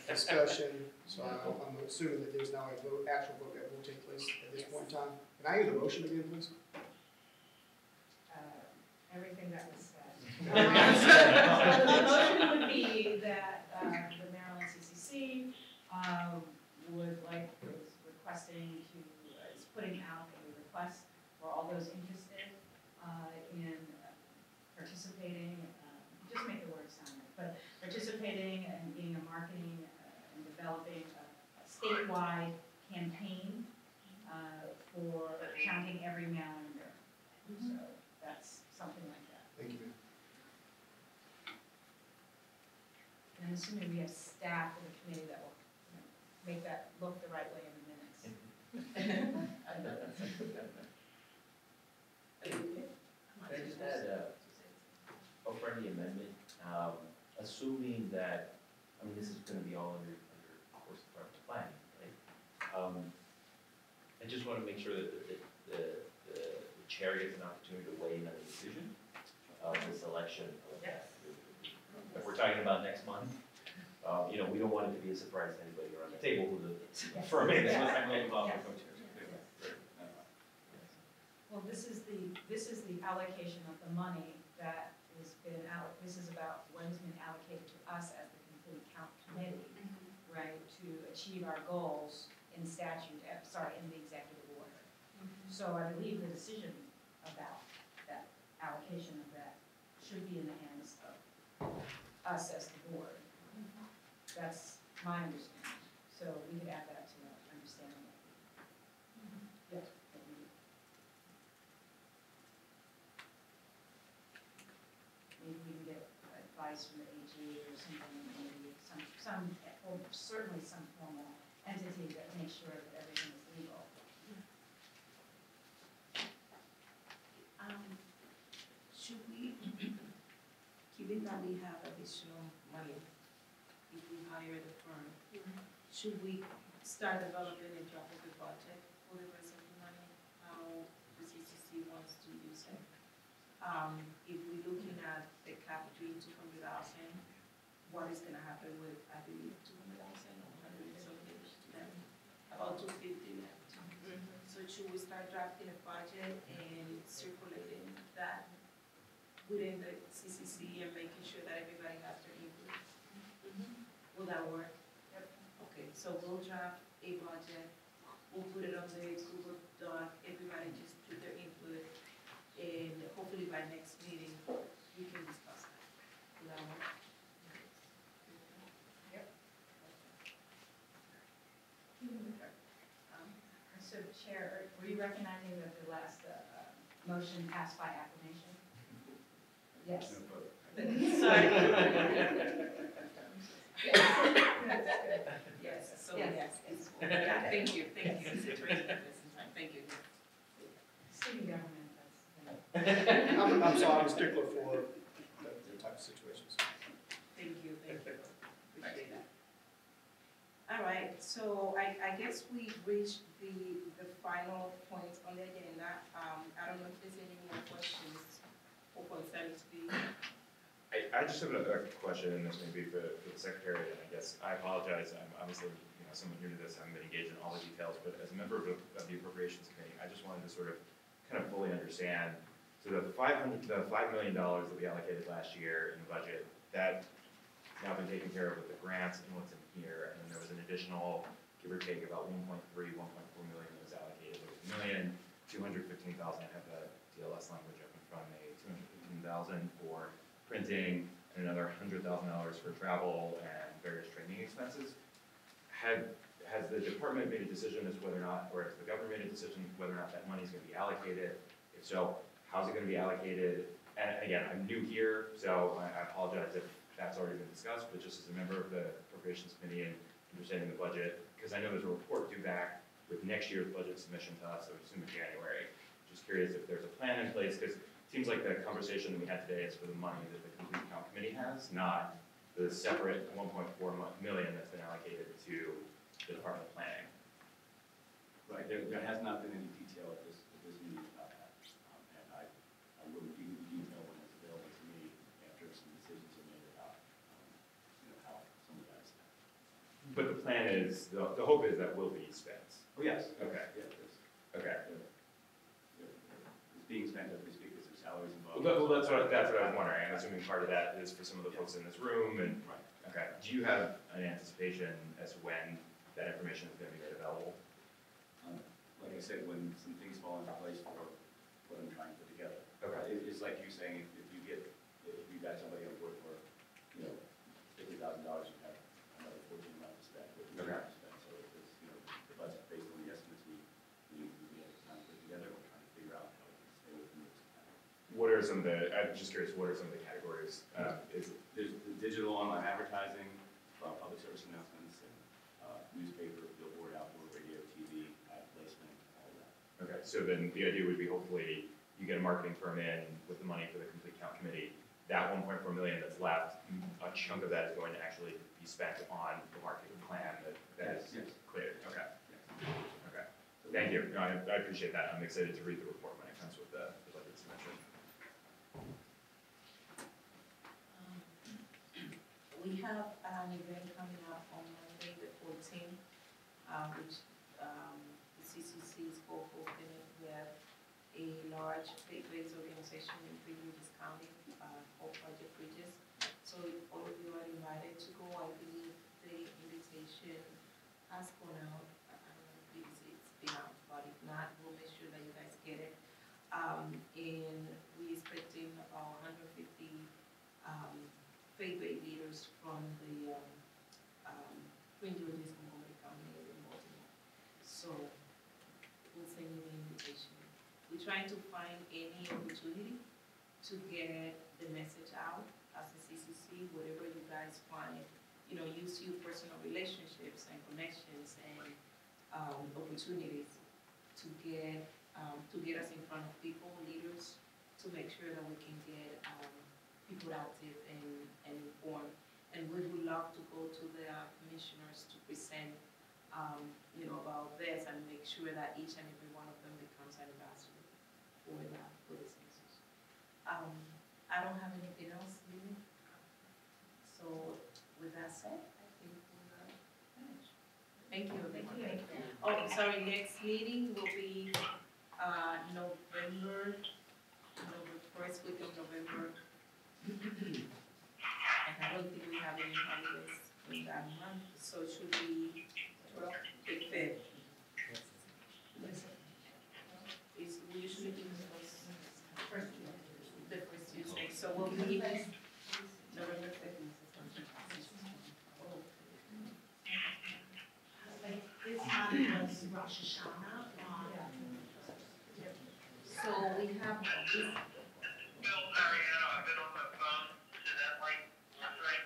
discussion, so I'm assuming that there's now a vote, actual vote that will take place at this point in time. Can I hear the motion again, please?
Everything that was said. The motion would be that the Maryland CCC would like, is requesting to, is putting out a request for all those interested in participating, just make the word sound right, but participating and being a marketing and developing a statewide campaign for counting every Marylander. So that's something like that.
Thank you, ma'am.
And I'm assuming we have staff in the committee that will, you know, make that look the right way in the minutes.
I just had a friendly amendment, assuming that, I mean, this is gonna be all under of course, department planning, right? I just wanna make sure that the chair gets an opportunity to weigh in on the decision of the selection of that. If we're talking about next month, you know, we don't want it to be a surprise to anybody around the table who the firm is.
Well, this is the allocation of the money that has been out, this is about what has been allocated to us as the complete count committee, right, to achieve our goals in statute, in the executive order. So I believe the decision about that allocation of that should be in the hands of us as the board. That's my understanding. So we could add that to our understanding. Yes. Maybe we can get advice from the AG or something, maybe or certainly some formal entity that makes sure that everything is legal.
Should we, given that we have additional money, if we hire the firm, should we start developing a draft of the budget for the rest of the money, how the CCC wants to use it? If we're looking at the cap between 200,000, what is gonna happen with, I believe, 200,000 or 100 something to them, about 250 left. So should we start drafting a budget and circulating that within the CCC and making sure that everybody has their input? Will that work? Yep. Okay, so we'll draft a budget, we'll put it on the Google Doc, everybody just put their input, and hopefully by next meeting, we can discuss that. Will that work?
Yep. So Chair, were you recognizing that the last motion passed by acclamation? Yes. Sorry.
Yes, so yes, it's, yeah, thank you, thank you.
Student government, that's.
I'm sorry, I'm a stickler for the type of situations.
Thank you, appreciate that. All right, so I guess we reached the final point on the agenda. I don't know if there's any more questions or concerns to be.
I just have a question, and this may be for the secretary, and I guess I apologize. I'm obviously someone new to this. I haven't been engaged in all the details, but as a member of the appropriations committee, I just wanted to sort of kind of fully understand So the $5 million that we allocated last year in the budget, that's now been taken care of with the grants and what's in here. And then there was an additional, give or take, about 1.4 million that was allocated. There was $1,215,000, I have the DLS language up in front of me, $215,000 for printing, and another $100,000 for travel and various training expenses. Has the department made a decision as to whether or not, or has the government made a decision whether or not that money is going to be allocated? If so, how's it going to be allocated? And again, I'm new here, so I apologize if that's already been discussed, but just as a member of the Appropriations Committee and understanding the budget, because I know there's a report due back with next year's budget submission to us, I would assume in January. Just curious if there's a plan in place, because it seems like the conversation that we had today is for the money that the Complete Count Committee has, not the separate 1.4 million that's been allocated to the Department of Planning.
Right, there has not been any detail at this meeting about that. And I will give you the detail when it's available to me after some decisions are made about, how some of that is spent.
But the plan is, the hope is that will be spent.
Oh, yes.
Okay.
Yeah,
Okay.
It's being spent as we speak, because there's salaries involved.
Well, that's what I was wondering. I'm assuming part of that is for some of the folks in this room and.
Right.
Okay. Do you have an anticipation as to when that information is going to be made available?
Like I said, when some things fall into place for what I'm trying to put together.
Okay.
It's like you saying, if you got somebody on board for, $50,000, you have another 14 months to spend,
Okay.
So it's, the budget based on the estimates we have time to put together, we're trying to figure out how we can stay within those time.
What are some of the, I'm just curious, what are some of the categories?
There's the digital online advertising, public service announcements, and newspaper, billboard, outdoor, radio, TV, ad placement, all of that.
Okay, so then the idea would be hopefully you get a marketing firm in with the money for the Complete Count Committee. That 1.4 million that's left, a chunk of that is going to actually be spent on the marketing plan that is
Yes.
cleared. Okay.
Yes.
Okay. Thank you. No, I appreciate that. I'm excited to read the report when it comes with the budget submission.
We have an event coming up on Monday, the 14th, which the CCC is co-opening with a large faith-based organization in Three Bridges County called Project Bridges. So all of you are invited to go. I believe the invitation has gone out. I don't know if it's been out, but if not, we'll make sure that you guys get it. And we're expecting about 150 faith-based leaders from the Twin Georges and Montgomery County area in Baltimore. So we'll send you the invitation. We're trying to find any opportunity to get the message out as a CCC, whatever you guys find, use your personal relationships and connections and opportunities to get us in front of people, leaders, to make sure that we can get people active and informed. And we would love to go to the commissioners to present, about this and make sure that each and every one of them becomes an ambassador for the census. I don't have anything else, really. So with that said, I think we're finished. Thank you, everyone.
Thank you.
Oh, sorry, next meeting will be November, first week of November. And I don't think we have any holidays in that month, so it should be 5th. We usually do the first Tuesday, so we'll be November 5th.
This month was Rosh Hashanah.
So we have this.
Bill, Mariano, I've been on my phone to that link, right?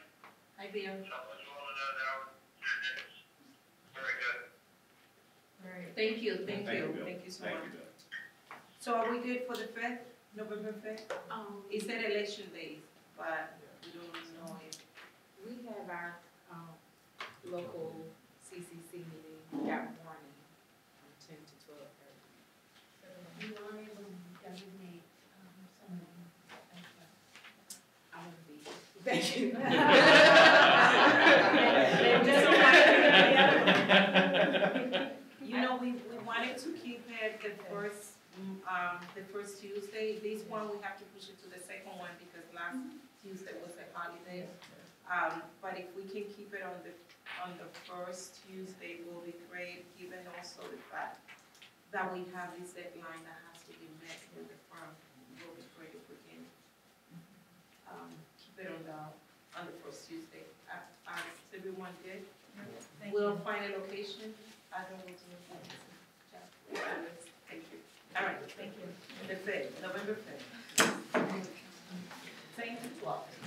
Hi, Bill.
So I just want to know that it's very good.
All right, thank you
Bill.
thank you so
Thank
much.
you, Bill.
So are we good for the 5th, November 5th? It said election days, but we don't know if.
We have our, local CCC meeting that morning from 10 to 12:30.
You are able to designate someone.
I want to be. Thank you.
We wanted to keep it the the first Tuesday. This one, we have to push it to the second one because last Tuesday was a holiday. But if we can keep it on the first Tuesday, will be great, given also the fact that we have this deadline that has to be met with the firm. It will be great if we can keep it on the first Tuesday. Is everyone good?
Thank
We'll
you.
find a location. I don't know. Thank you. All right,
Thank you.
the 5th, November 5th. Same to 12.